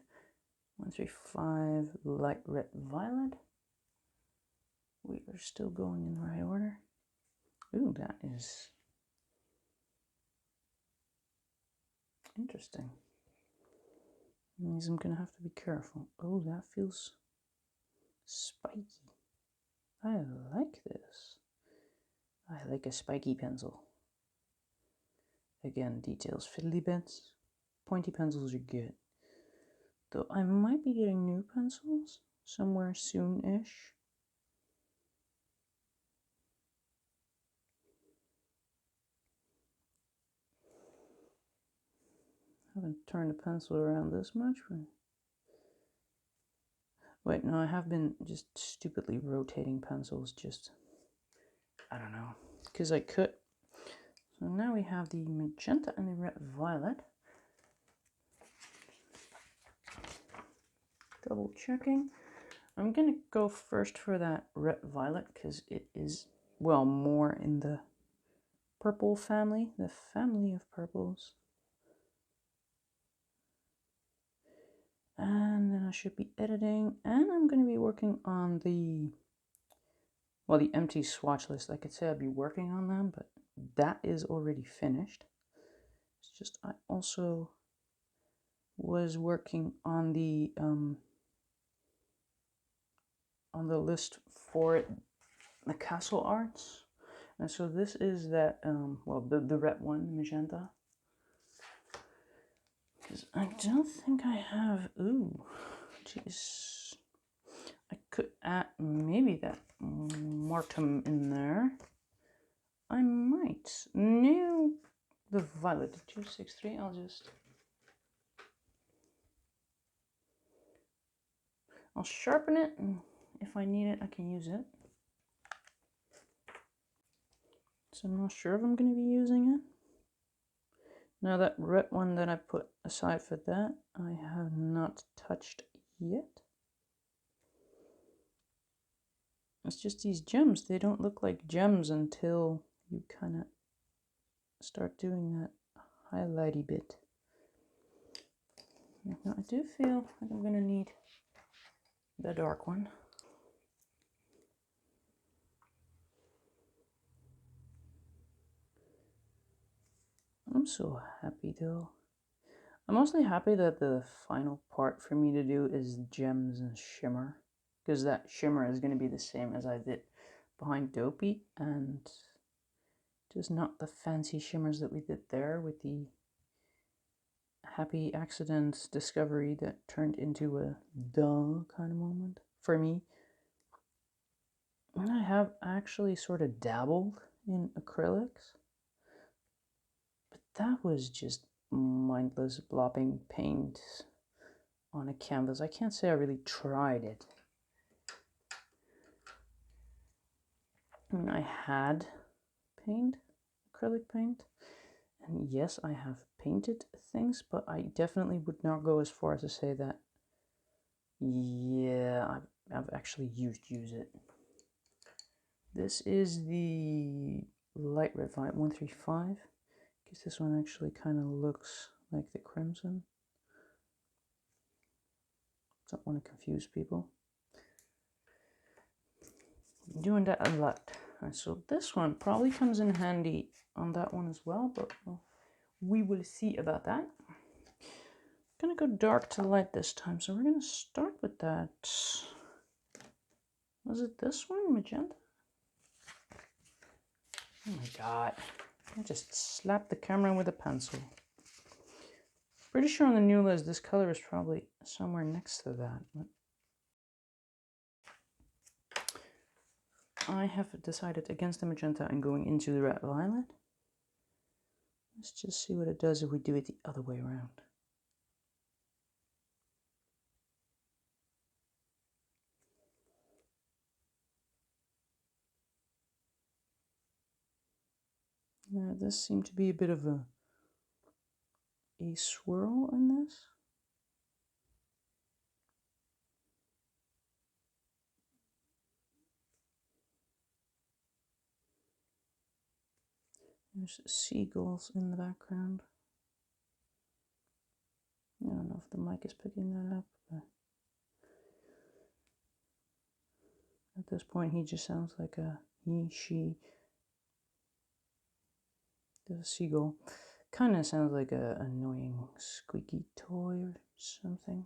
135 light red violet. We are still going in the right order. Ooh, that is interesting. It means I'm gonna have to be careful. Oh, that feels spiky. I like this. I like a spiky pencil. Again, details, fiddly bits. Pointy pencils are good. Though I might be getting new pencils somewhere soon-ish. I haven't turned the pencil around this much. Wait, no, I have been just stupidly rotating pencils, just, I don't know, because I could. So now we have the magenta and the red violet. Double checking. I'm gonna go first for that red violet because it is, well, more in the purple family, the family of purples. And then I should be editing, and I'm going to be working on the empty swatch list. I could say I'd be working on them, but that is already finished. It's just I also was working on the list for the castle arts. And so this is that, the red one, magenta. Because I don't think I have, ooh, jeez. I could add maybe that Mortem in there. I might. No, the violet, the 263, I'll sharpen it, and if I need it, I can use it. So I'm not sure if I'm going to be using it. Now that red one that I put aside for that, I have not touched yet. It's just these gems, they don't look like gems until you kind of start doing that highlighty bit. Now I do feel like I'm going to need the dark one. I'm so happy though. I'm mostly happy that the final part for me to do is gems and shimmer, because that shimmer is going to be the same as I did behind Dopey, and just not the fancy shimmers that we did there with the happy accident discovery that turned into a duh kind of moment for me. And I have actually sort of dabbled in acrylics, but that was just mindless blopping paint on a canvas. I can't say I really tried it. I mean, I had paint, acrylic paint, and yes, I have painted things, but I definitely would not go as far as to say that, yeah, I've actually used it. This is the light red violet 135, because this one actually kind of looks like the crimson. Don't want to confuse people. I'm doing that a lot. Right, so this one probably comes in handy on that one as well, but we will see about that. I'm gonna go dark to light this time, so we're gonna start with that. Was it this one, magenta? Oh my god, I just slapped the camera with a pencil. Pretty sure on the new list this color is probably somewhere next to that, but I have decided against the magenta and going into the red violet. Let's just see what it does if we do it the other way around. Now this seemed to be a bit of a swirl in this. There's seagulls in the background. I don't know if the mic is picking that up, but at this point he just sounds like a he, she. The seagull kind of sounds like a annoying squeaky toy or something.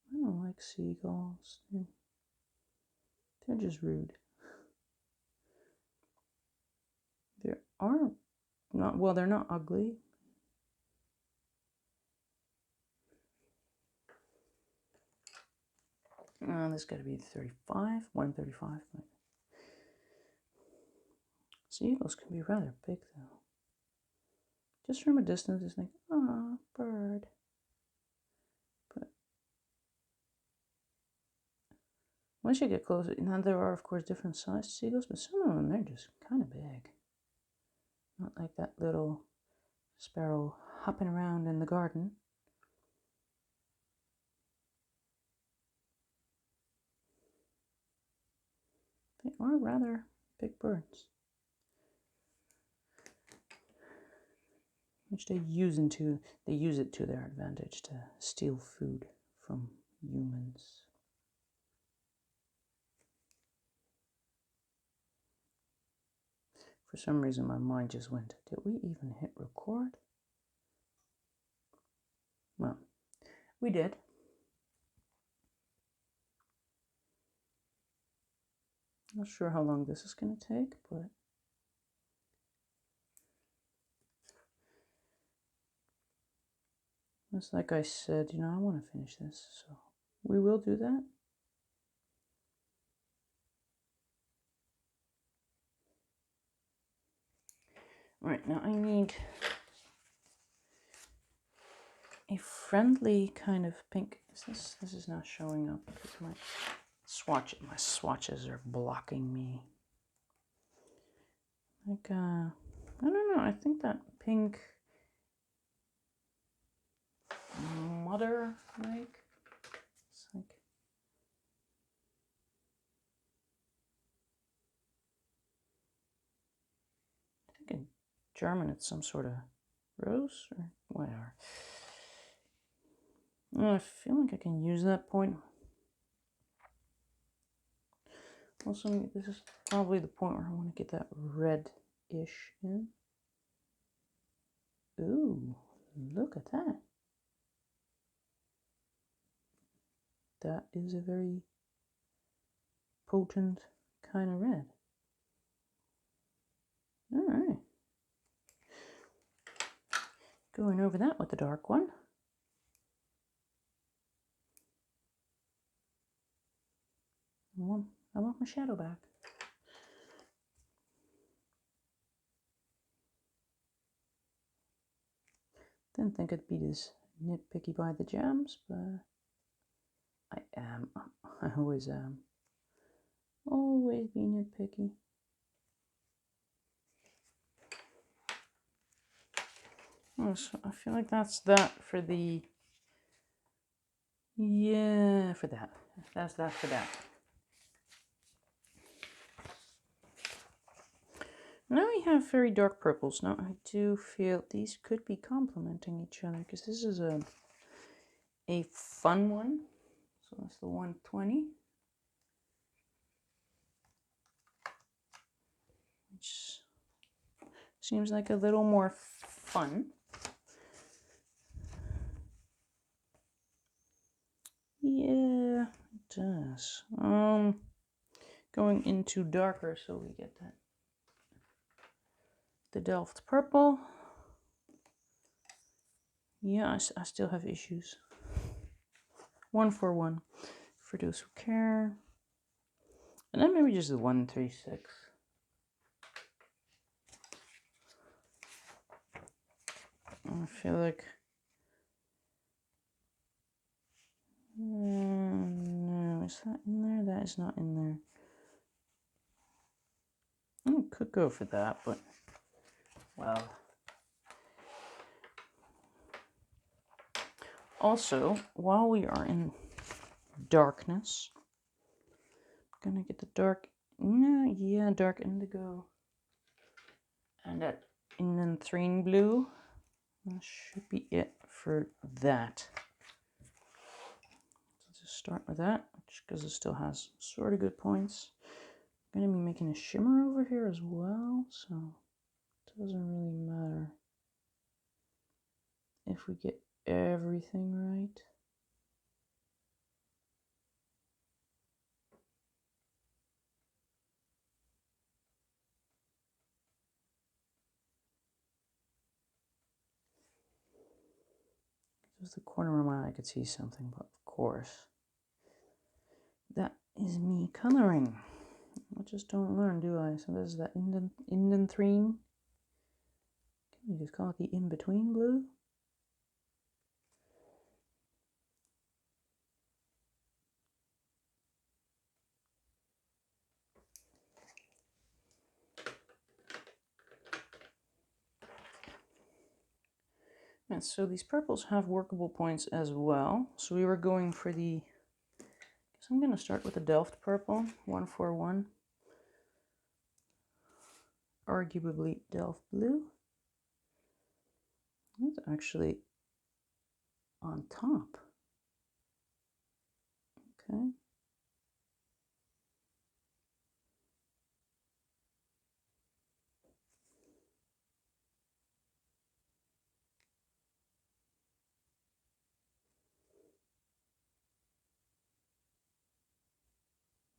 I don't like seagulls. They're just rude. They are not, well, they're not ugly. This got to be 35, 135. But seagulls can be rather big though. Just from a distance, it's like, ah, bird. But once you get closer, now there are of course different sized seagulls, but some of them, they're just kind of big. Not like that little sparrow hopping around in the garden. are rather big birds, which they use it to their advantage to steal food from humans. For some reason, my mind just went, did we even hit record? Well, we did. Not sure how long this is going to take, but it's like I said, I want to finish this, so we will do that. Right, now I need a friendly kind of pink. This is not showing up because my swatches are blocking me. Like, I don't know, I think that pink mother, like, it's like, I think in German it's some sort of rose or whatever. I feel like I can use that point. Also, this is probably the point where I want to get that red-ish in. Ooh, look at that. That is a very potent kind of red. All right. Going over that with the dark one. I want my shadow back. Didn't think I'd be this nitpicky by the gems, but I am. I always am. Always be nitpicky. Oh, so I feel like that's that for the... Yeah, for that. That's that for that. Now we have very dark purples. Now I do feel these could be complementing each other because this is a fun one. So that's the 120. Which seems like a little more fun. Yeah, it does. Going into darker so we get that. The Delft purple. Yeah, I still have issues. 141 for those who care. And then maybe just the 136. I feel like... no, is that in there? That is not in there. I could go for that, but... well... Also, while we are in darkness, I'm gonna get the dark... yeah, dark indigo. And that Indanthrene blue. That should be it for that. So just start with that, because it still has sort of good points. I'm going to be making a shimmer over here as well, so it doesn't really matter if we get everything right. Just the corner of my eye I could see something, but of course, that is me coloring. I just don't learn, do I? So this is that Indanthrene. Can we just call it the in-between blue? And so these purples have workable points as well. So we were going for the... I'm going to start with the Delft purple, 141. arguably Delft blue. It's actually on top. Okay.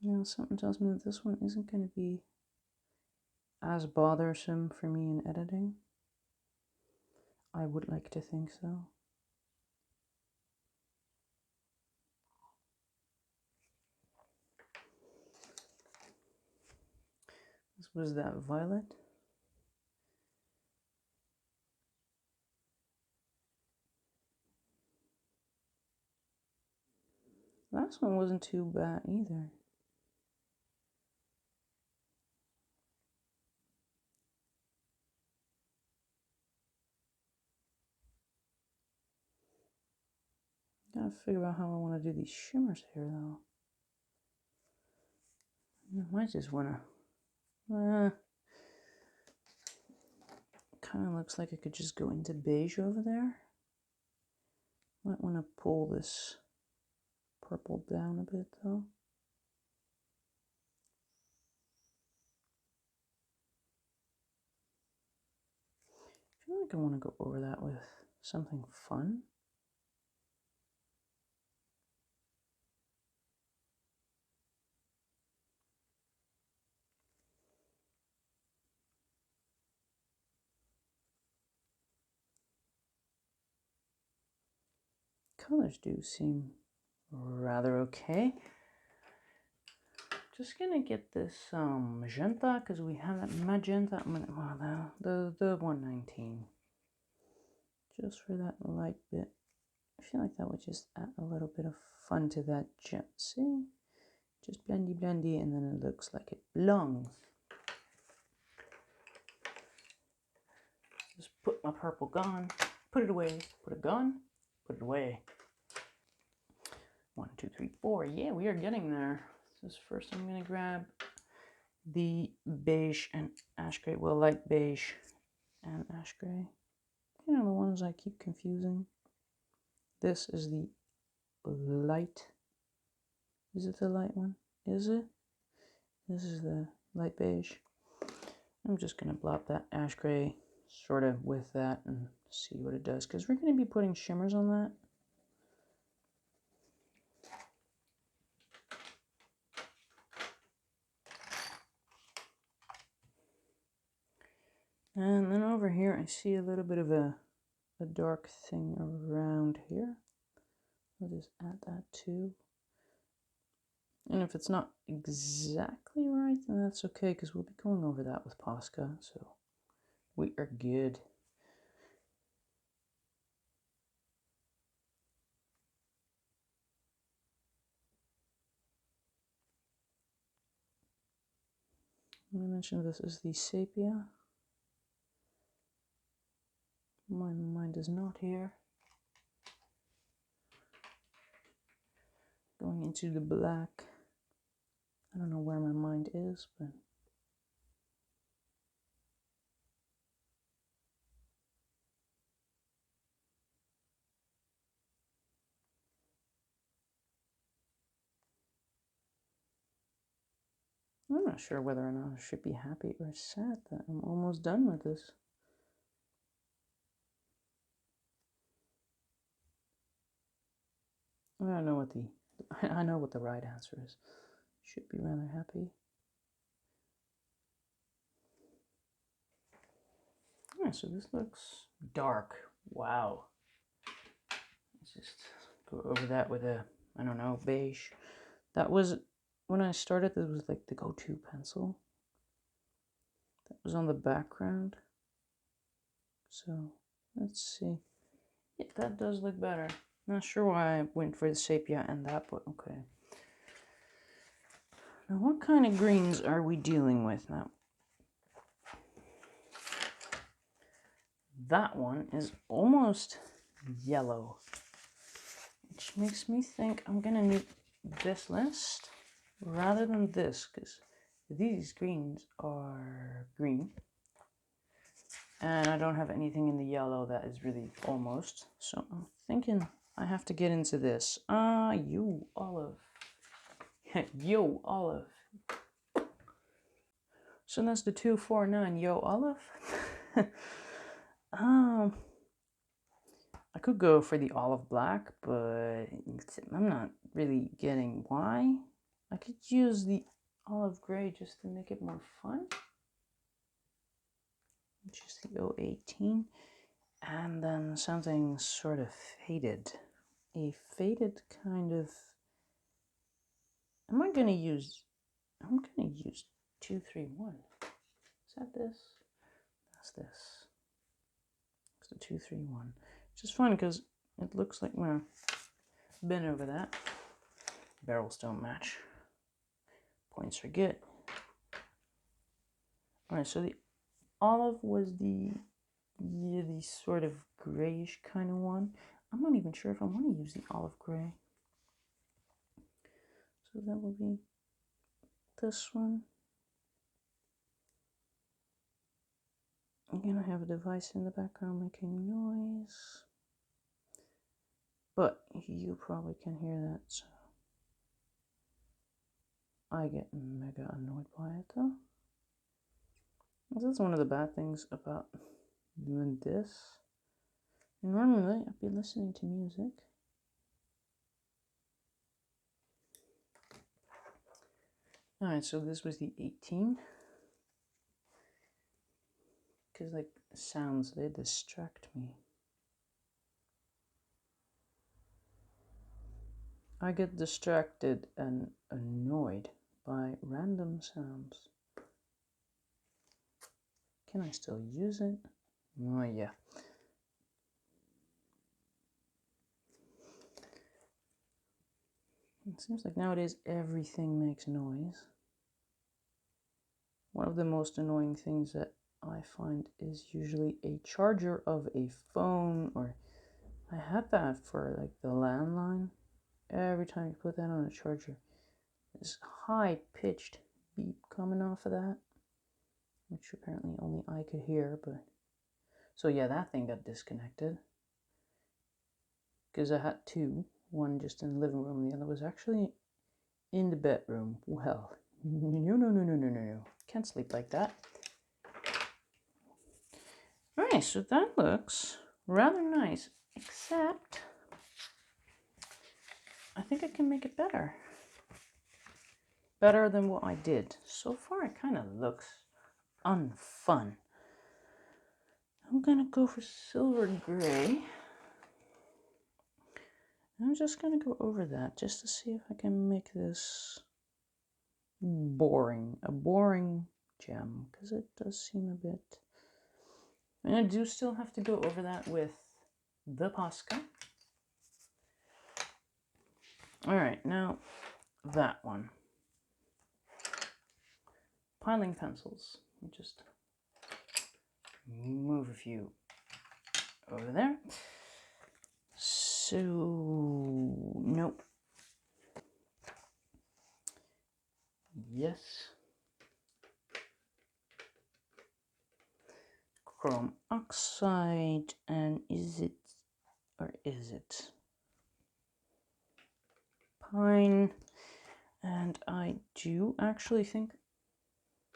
Now something tells me that this one isn't going to be as bothersome for me in editing. I would like to think so. This was that violet. Last one wasn't too bad either. Gotta figure out how I want to do these shimmers here though. I might just want to... kind of looks like I could just go into beige over there. Might want to pull this purple down a bit though. I feel like I want to go over that with something fun. Colors do seem rather okay. Just gonna get this magenta because we have that magenta. Well, the 119. Just for that light bit. I feel like that would just add a little bit of fun to that gem. See? Just blendy blendy and then it looks like it belongs. Just put my purple gun, put it away, put a gun, put it away. 1, 2, 3, 4. Yeah, we are getting there. So first I'm gonna grab the beige and ash gray. Well, light beige and ash gray. You know, the ones I keep confusing. This is the light. Is it the light one? Is it? This is the light beige. I'm just gonna blop that ash gray sort of with that and see what it does, because we're gonna be putting shimmers on that. And then over here, I see a little bit of a dark thing around here. I'll just add that too. And if it's not exactly right, then that's okay, because we'll be going over that with Posca, so we are good. I mentioned this is the sepia. My mind is not here. Going into the black. I don't know where my mind is, but I'm not sure whether or not I should be happy or sad that I'm almost done with this. I don't know what I know what the right answer is. Should be rather happy. Yeah, so this looks dark. Wow. Let's just go over that with a, I don't know, beige. That was, when I started, this was like the go-to pencil. That was on the background. So, let's see. Yeah, that does look better. Not sure why I went for the sepia and that, but okay. Now, what kind of greens are we dealing with now? That one is almost yellow, which makes me think I'm gonna need this list rather than this, because these greens are green And I don't have anything in the yellow that is really almost. So I'm thinking I have to get into this. You, Olive. Yo, Olive. So that's the 249. Yo, Olive. I could go for the olive black, but I'm not really getting why. I could use the olive gray just to make it more fun. Which is the 018. And then something sort of faded. A faded kind of... I'm gonna use 231. Is that this? That's this. It's the 231. Which is fun because it looks like, well, been over that. Barrels don't match. Points are good. Alright, so the olive was the sort of grayish kind of one. I'm not even sure if I want to use the olive gray. So that will be this one. I'm gonna have a device in the background making noise. But you probably can hear that, so I get mega annoyed by it though. That's one of the bad things about doing this. Normally I'd be listening to music. Alright, so this was the 18. Because like sounds, they distract me. I get distracted and annoyed by random sounds. Can I still use it? Oh yeah. It seems like nowadays everything makes noise. One of the most annoying things that I find is usually a charger of a phone, or I had that for like the landline. Every time you put that on a charger, this high-pitched beep coming off of that, which apparently only I could hear, but... So yeah, that thing got disconnected. Because I had two. One just in the living room, the other was actually in the bedroom. Well, no. Can't sleep like that. Alright, so that looks rather nice, except I think I can make it better. Better than what I did. So far, it kind of looks unfun. I'm gonna go for silver gray. I'm just gonna go over that just to see if I can make this boring. A boring gem, because it does seem a bit... And I do still have to go over that with the Posca. Alright, now that one. Piling pencils. Just move a few over there. So, nope. Yes. Chrome oxide, and is it pine? And I do actually think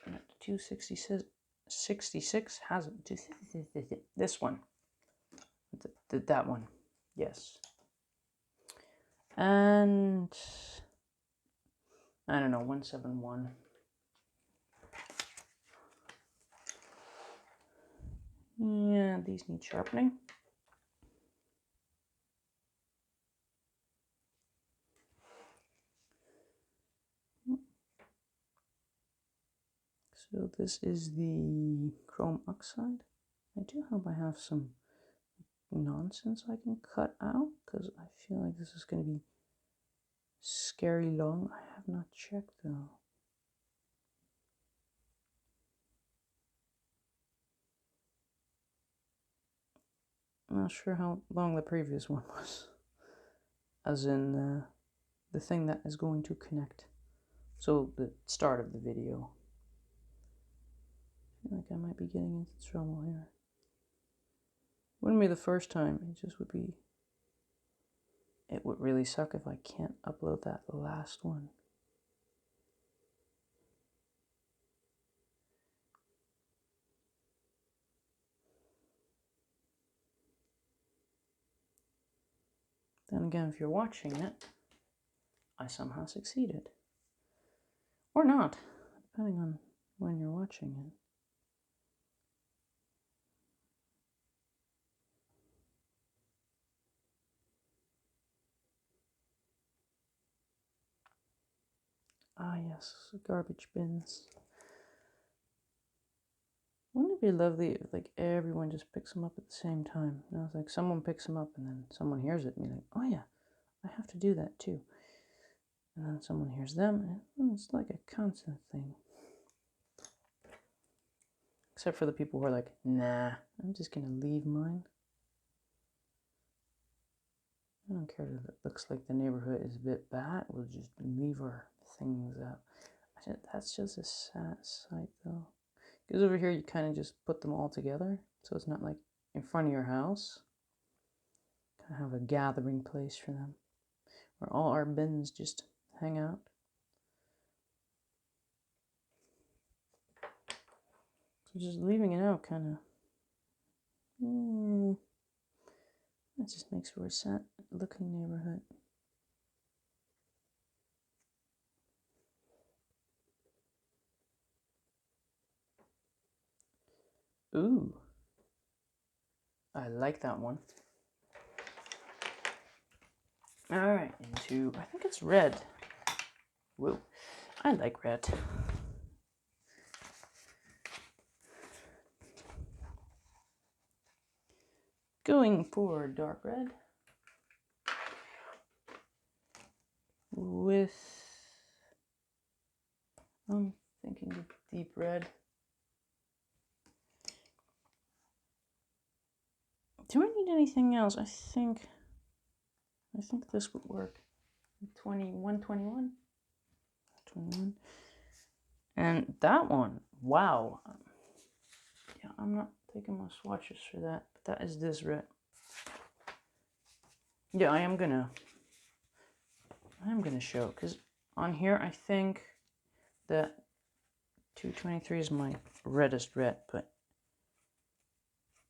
that 266 has this one. That one. Yes. And I don't know, 171. Yeah, these need sharpening. So this is the chrome oxide. I do hope I have some nonsense I can cut out, because I feel like this is going to be scary long. I have not checked though. I'm not sure how long the previous one was. As in the thing that is going to connect. So the start of the video. I feel like I might be getting into trouble here. Wouldn't be the first time. It just would be. It would really suck if I can't upload that last one. Then again, if you're watching it, I somehow succeeded. Or not, depending on when you're watching it. Ah yes, garbage bins. Wouldn't it be lovely if like everyone just picks them up at the same time? You know, it's like someone picks them up and then someone hears it and be like, oh yeah, I have to do that too. And then someone hears them and it's like a constant thing. Except for the people who are like, nah, I'm just gonna leave mine. I don't care if it looks like the neighborhood is a bit bad, we'll just leave our things out. That's just a sad sight though. Because over here you kind of just put them all together, so it's not like in front of your house. Kind of have a gathering place for them, where all our bins just hang out. So just leaving it out kind of, that just makes for a sad looking neighborhood. Ooh, I like that one. All right, into, I think it's red. Whoa, I like red. Going for dark red with, I'm thinking of deep red. Do I need anything else? I think this would work. 21. And that one, wow. Yeah, I'm not taking my swatches for that, but that is this red. Yeah, I am gonna show, because on here I think that 223 is my reddest red, but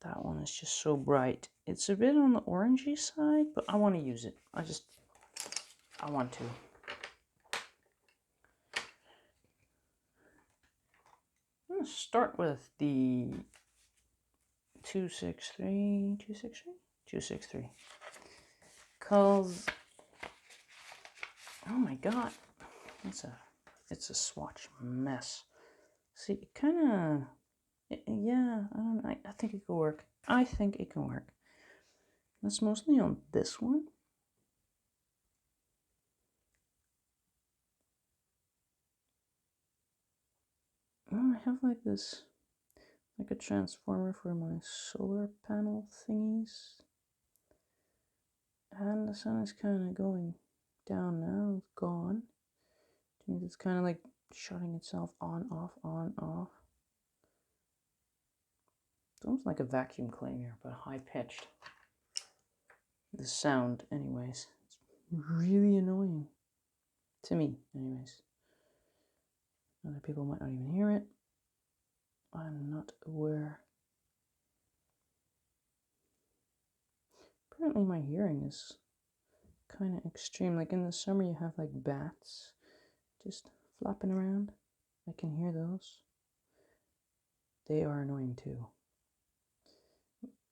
that one is just so bright. It's a bit on the orangey side, but I want to use it. I want to. I'm going to start with the 263, because, oh my god, it's a swatch mess. See, it kind of, yeah, I don't know, I think it could work. I think it can work. That's mostly on this one. Oh, I have like this, like a transformer for my solar panel thingies. And the sun is kind of going down now, it's gone. It means it's kind of like shutting itself on, off, on, off. It's almost like a vacuum cleaner, but high-pitched. The sound, anyways. It's really annoying. To me, anyways. Other people might not even hear it. I'm not aware. Apparently my hearing is kind of extreme. Like in the summer you have like bats just flapping around. I can hear those. They are annoying too.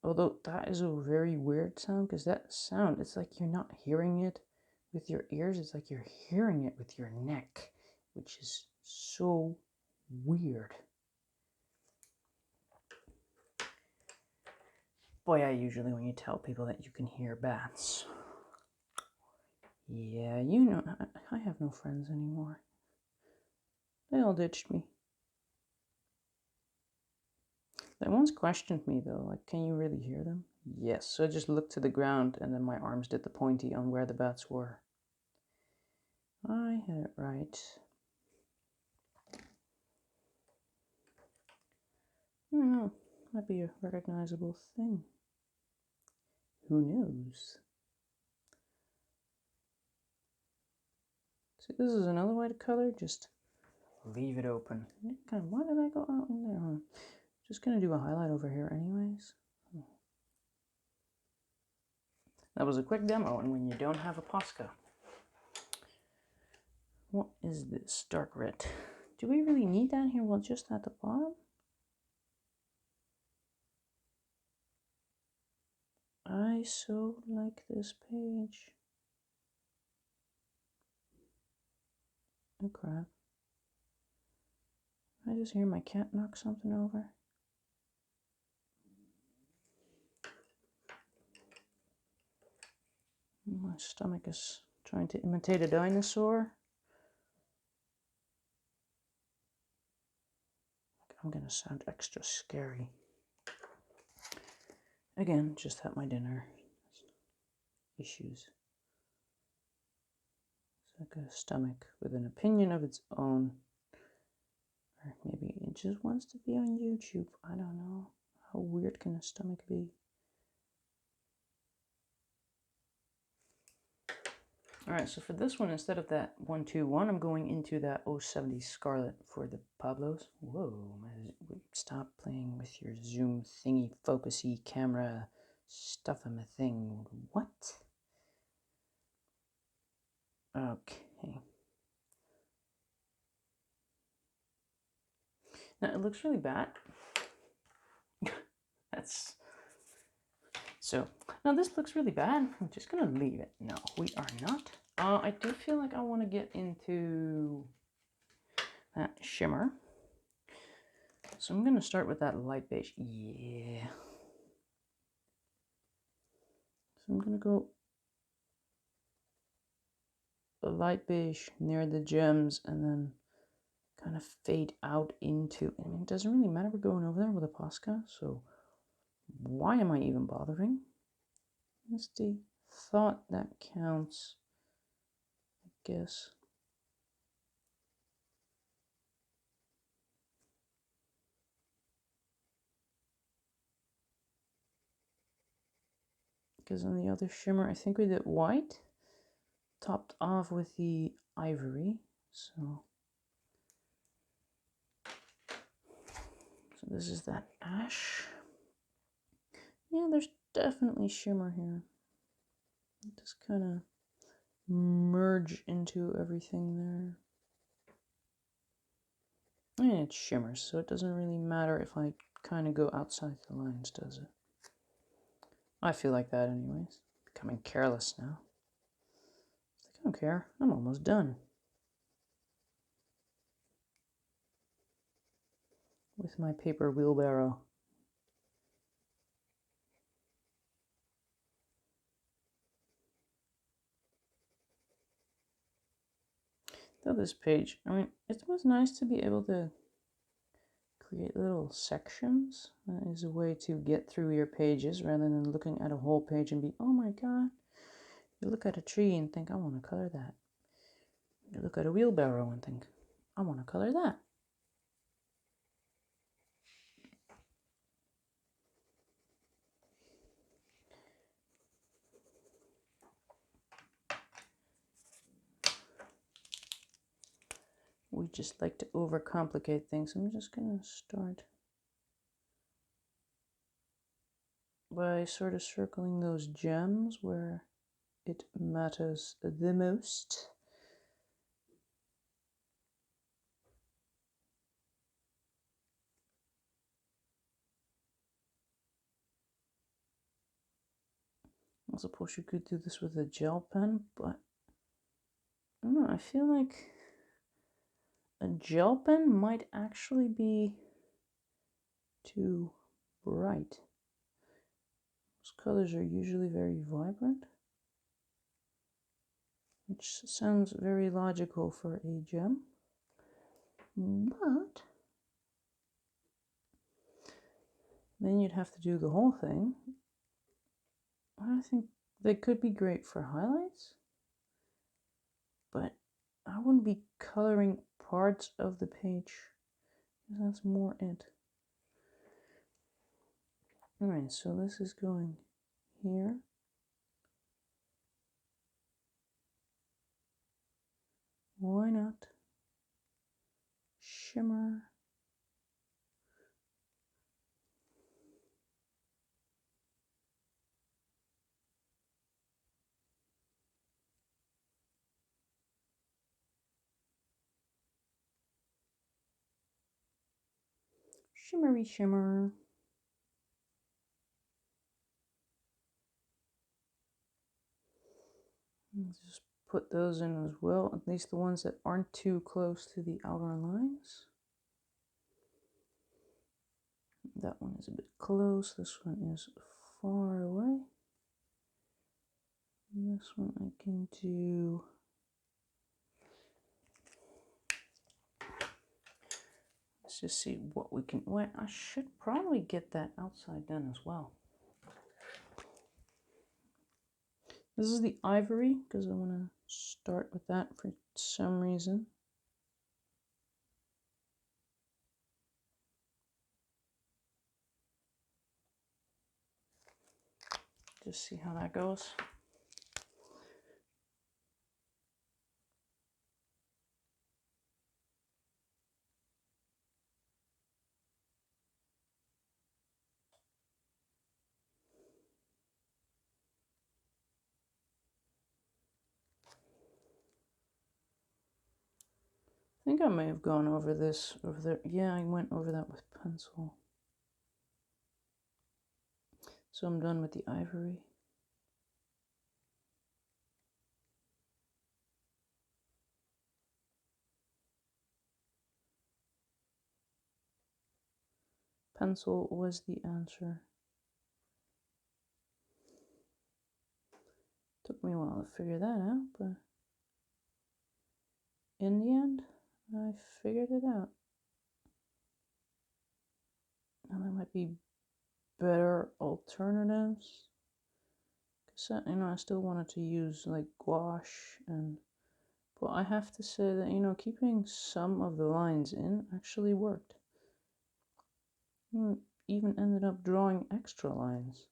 Although that is a very weird sound, because that sound, it's like you're not hearing it with your ears, it's like you're hearing it with your neck, which is so weird. Boy, I usually, when you tell people that you can hear bats. Yeah, you know, I have no friends anymore. They all ditched me. They once questioned me though, like, can you really hear them? Yes, so I just looked to the ground and then my arms did the pointy on where the bats were. I had it right. I don't know, might be a recognizable thing. Who knows? See, this is another way to color. Just leave it open. God, why did I go out in there? Huh? Just gonna do a highlight over here anyways. That was a quick demo, and when you don't have a Posca. What is this? Dark red. Do we really need that here? Well, just at the bottom? I so like this page. Oh crap. I just hear my cat knock something over. My stomach is trying to imitate a dinosaur. I'm gonna sound extra scary. Again, just had my dinner. Issues. It's like a stomach with an opinion of its own. Or maybe it just wants to be on YouTube. I don't know. How weird can a stomach be? Alright, so for this one, instead of that 121, I'm going into that 070 Scarlet for the Pablos. Whoa, stop playing with your zoom thingy focusy camera stuff on a thing. What? Okay. Now it looks really bad. That's so now this looks really bad. I'm just gonna leave it. No, we are not. I do feel like I want to get into that shimmer. So I'm gonna start with that light beige. Yeah. So I'm gonna go a light beige near the gems and then kind of fade out into, I mean, it doesn't really matter, we're going over there with a Posca, so why am I even bothering? It's the thought that counts, I guess. Because on the other shimmer, I think we did white, topped off with the ivory, so this is that ash. Yeah, there's definitely shimmer here. Just kind of merge into everything there. I mean, it shimmers, so it doesn't really matter if I kind of go outside the lines, does it? I feel like that anyways. Becoming careless now. I don't care. I'm almost done. With my paper wheelbarrow. Though this page, I mean, it was nice to be able to create little sections. That is a way to get through your pages rather than looking at a whole page and be, oh my god. You look at a tree and think, I want to color that. You look at a wheelbarrow and think, I want to color that. We just like to overcomplicate things. I'm just going to start by sort of circling those gems where it matters the most. I suppose you could do this with a gel pen, but I don't know, I feel like a gel pen might actually be too bright. Those colors are usually very vibrant, which sounds very logical for a gem, but then you'd have to do the whole thing. I think they could be great for highlights, but I wouldn't be coloring parts of the page. That's more it. Alright, so this is going here. Why not? Shimmer. Shimmery shimmer. Just put those in as well, at least the ones that aren't too close to the outer lines. That one is a bit close, this one is far away. And this one I can do. Let's just see what we can. Well, I should probably get that outside done as well. This is the ivory because I want to start with that for some reason. Just see how that goes. I think I may have gone over this over there. Yeah, I went over that with pencil. So I'm done with the ivory. Pencil was the answer. Took me a while to figure that out, but in the end, I figured it out. And there might be better alternatives. Because, I still wanted to use like gouache but I have to say that, keeping some of the lines in actually worked. Even ended up drawing extra lines.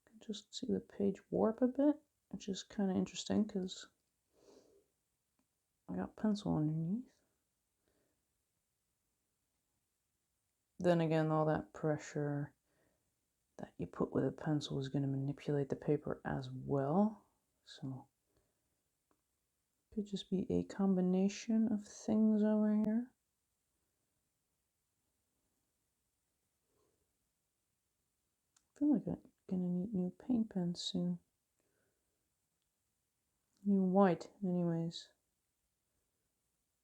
You can just see the page warp a bit, which is kind of interesting because I got pencil underneath. Then again, all that pressure that you put with a pencil is going to manipulate the paper as well. So it could just be a combination of things over here. I feel like I'm going to need new paint pens soon. New white, anyways.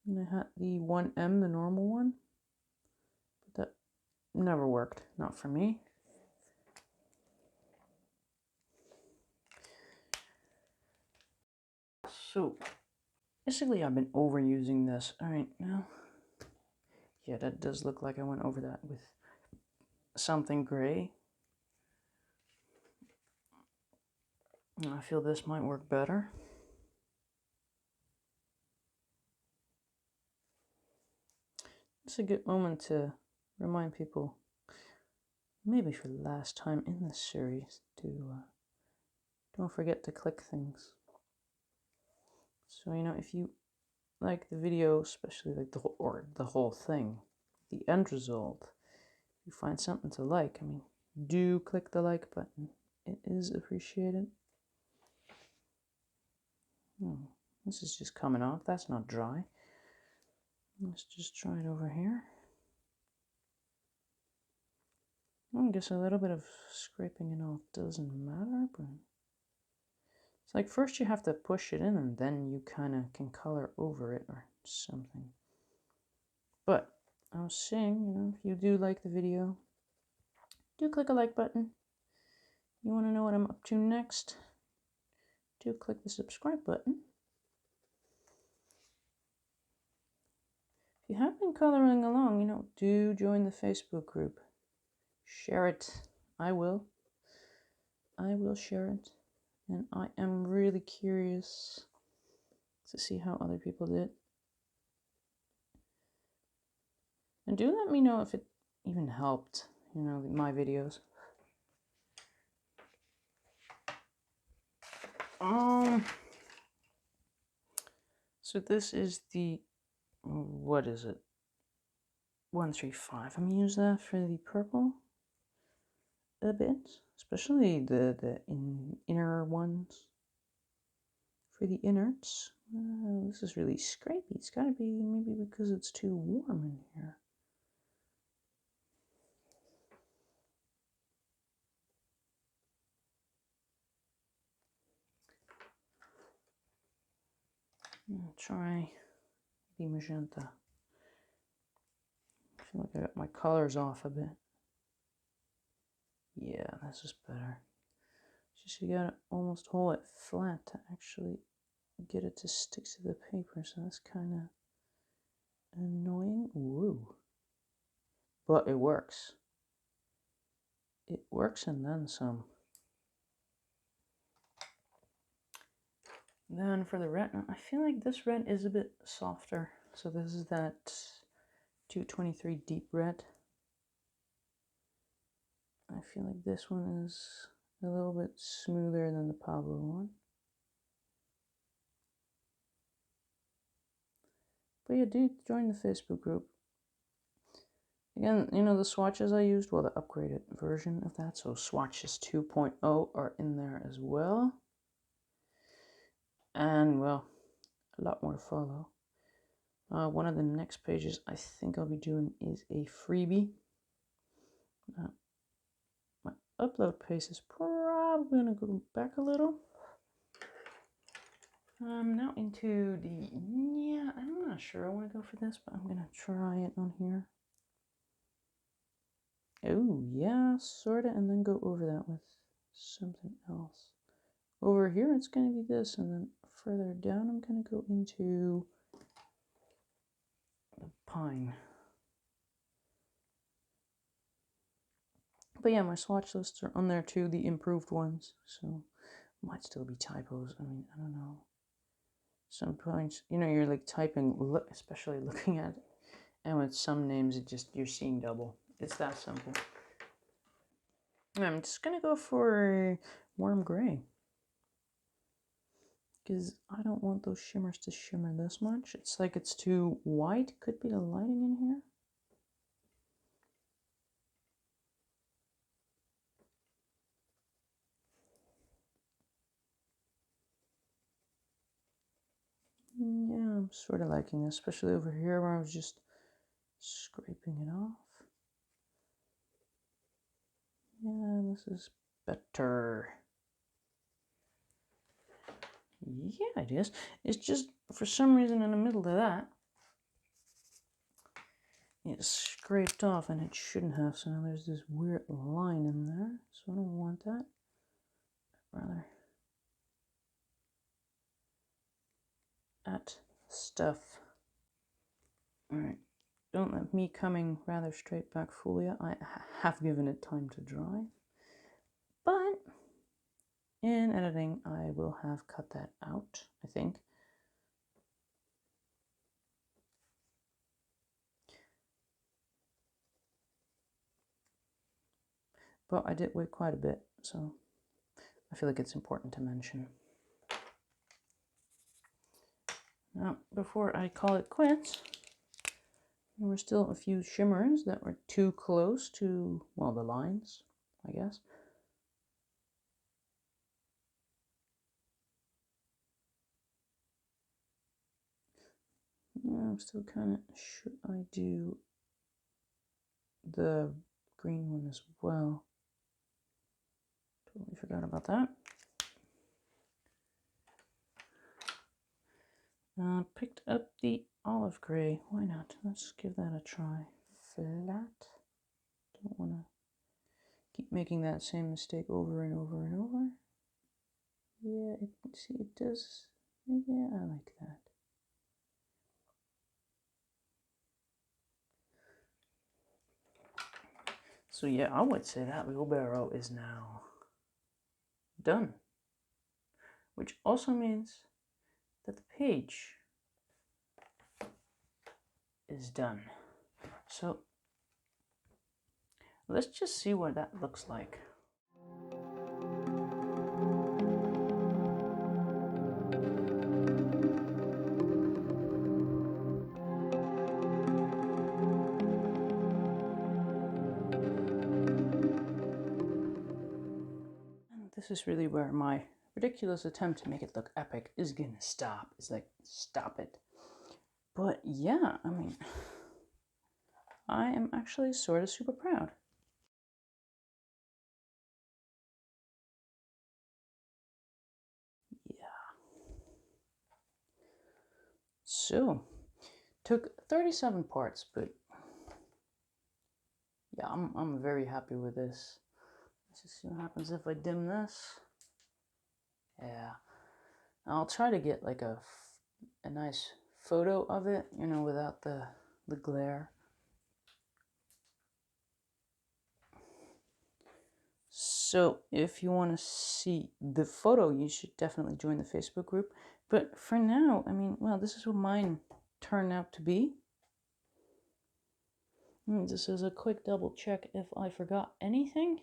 And I had the 1M, the normal one. But that never worked. Not for me. So, basically I've been overusing this. Alright, now. Yeah, that does look like I went over that with something gray. I feel this might work better. It's a good moment to remind people, maybe for the last time in this series, to don't forget to click things. So, if you like the video, especially like the whole thing, the end result, if you find something to like, do click the like button. It is appreciated. This is just coming off. That's not dry. Let's just try it over here. I guess a little bit of scraping it off doesn't matter, but it's like first you have to push it in and then you kind of can color over it or something. But I was saying, if you do like the video, do click a like button. You want to know what I'm up to next? Do click the subscribe button. If you have been coloring along, do join the Facebook group. Share it. I will share it. And I am really curious to see how other people did. And do let me know if it even helped, my videos. So So this is the, what is it? 135. I'm gonna use that for the purple a bit, especially the inner ones. For the innards, this is really scrapey. It's gotta be maybe because it's too warm in here. I'll try the magenta. I feel like I got my colors off a bit. Yeah, this is better. Just you gotta almost hold it flat to actually get it to stick to the paper, so that's kind of annoying. Woo. But it works. It works and then some. Then for the red, I feel like this red is a bit softer. So this is that 223 deep red. I feel like this one is a little bit smoother than the Pablo one. But yeah, do join the Facebook group. Again, you know, the swatches I used, well, the upgraded version of that, so swatches 2.0 are in there as well. And, well, a lot more to follow. One of the next pages I think I'll be doing is a freebie. My upload pace is probably going to go back a little. I'm now into the, yeah, I'm not sure I want to go for this, but I'm going to try it on here. Oh, yeah, sort of, and then go over that with something else. Over here, it's going to be this, and then further down, I'm going to go into the pine. But yeah, my swatch lists are on there too, the improved ones, so might still be typos. I mean, I don't know. Sometimes, you know, you're like typing, especially looking at it, and with some names, it just, you're seeing double. It's that simple. I'm just going to go for warm gray, because I don't want those shimmers to shimmer this much. It's like it's too white. Could be the lighting in here. Yeah, I'm sort of liking this, especially over here where I was just scraping it off. Yeah, this is better. Yeah, it is. It's just, for some reason in the middle of that, it scraped off and it shouldn't have, so now there's this weird line in there, so I don't want that. Rather at stuff. Alright, don't let me coming rather straight back fool you. I have given it time to dry, but in editing I will have cut that out, I think. But I did wait quite a bit, so I feel like it's important to mention. Now, before I call it quits, there were still a few shimmers that were too close to, well, the lines, I guess. Yeah, I'm still kind of, should I do the green one as well? Totally forgot about that. Picked up the olive gray. Why not? Let's give that a try. Flat. Don't want to keep making that same mistake over and over and over. Yeah, see, it does. Yeah, I like that. So yeah, I would say that wheelbarrow is now done. Which also means that the page is done. So let's just see what that looks like. this is really where my ridiculous attempt to make it look epic is gonna stop. It's like, stop it. But yeah, I mean, I am actually sort of super proud. Yeah. So, took 37 parts, but yeah, I'm very happy with this. Let's just see what happens if I dim this. Yeah. I'll try to get like a nice photo of it, you know, without the glare. So if you want to see the photo, you should definitely join the Facebook group. But for now, I mean, well, this is what mine turned out to be. This is a quick double check if I forgot anything.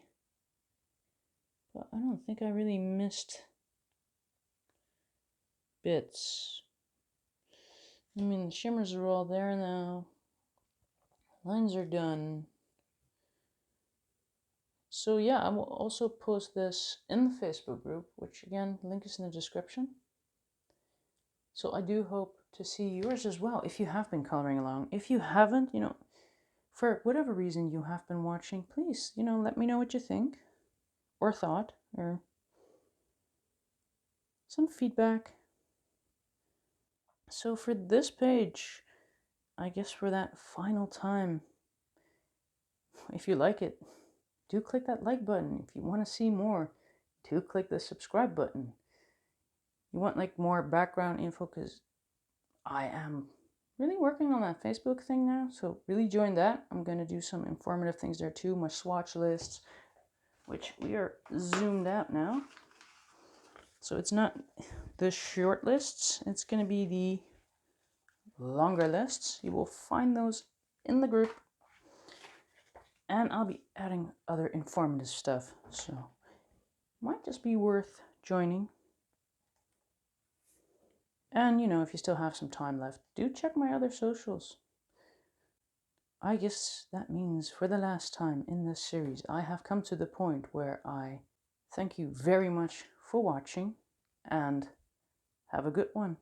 But I don't think I really missed bits. I mean, the shimmers are all there now. Lines are done. So yeah, I will also post this in the Facebook group, which again, link is in the description. So I do hope to see yours as well, if you have been coloring along. If you haven't, you know, for whatever reason you have been watching, please, you know, let me know what you think, or thought, or some feedback. So for this page, I guess for that final time, if you like it, do click that like button. If you want to see more, do click the subscribe button. You want like more background info, because I am really working on that Facebook thing now, so really join that. I'm going to do some informative things there too, my swatch lists, which we are zoomed out now. So it's not the short lists, it's going to be the longer lists. You will find those in the group, and I'll be adding other informative stuff, so might just be worth joining. And you know, if you still have some time left, do check my other socials. I guess that means for the last time in this series, I have come to the point where I thank you very much for watching, and have a good one.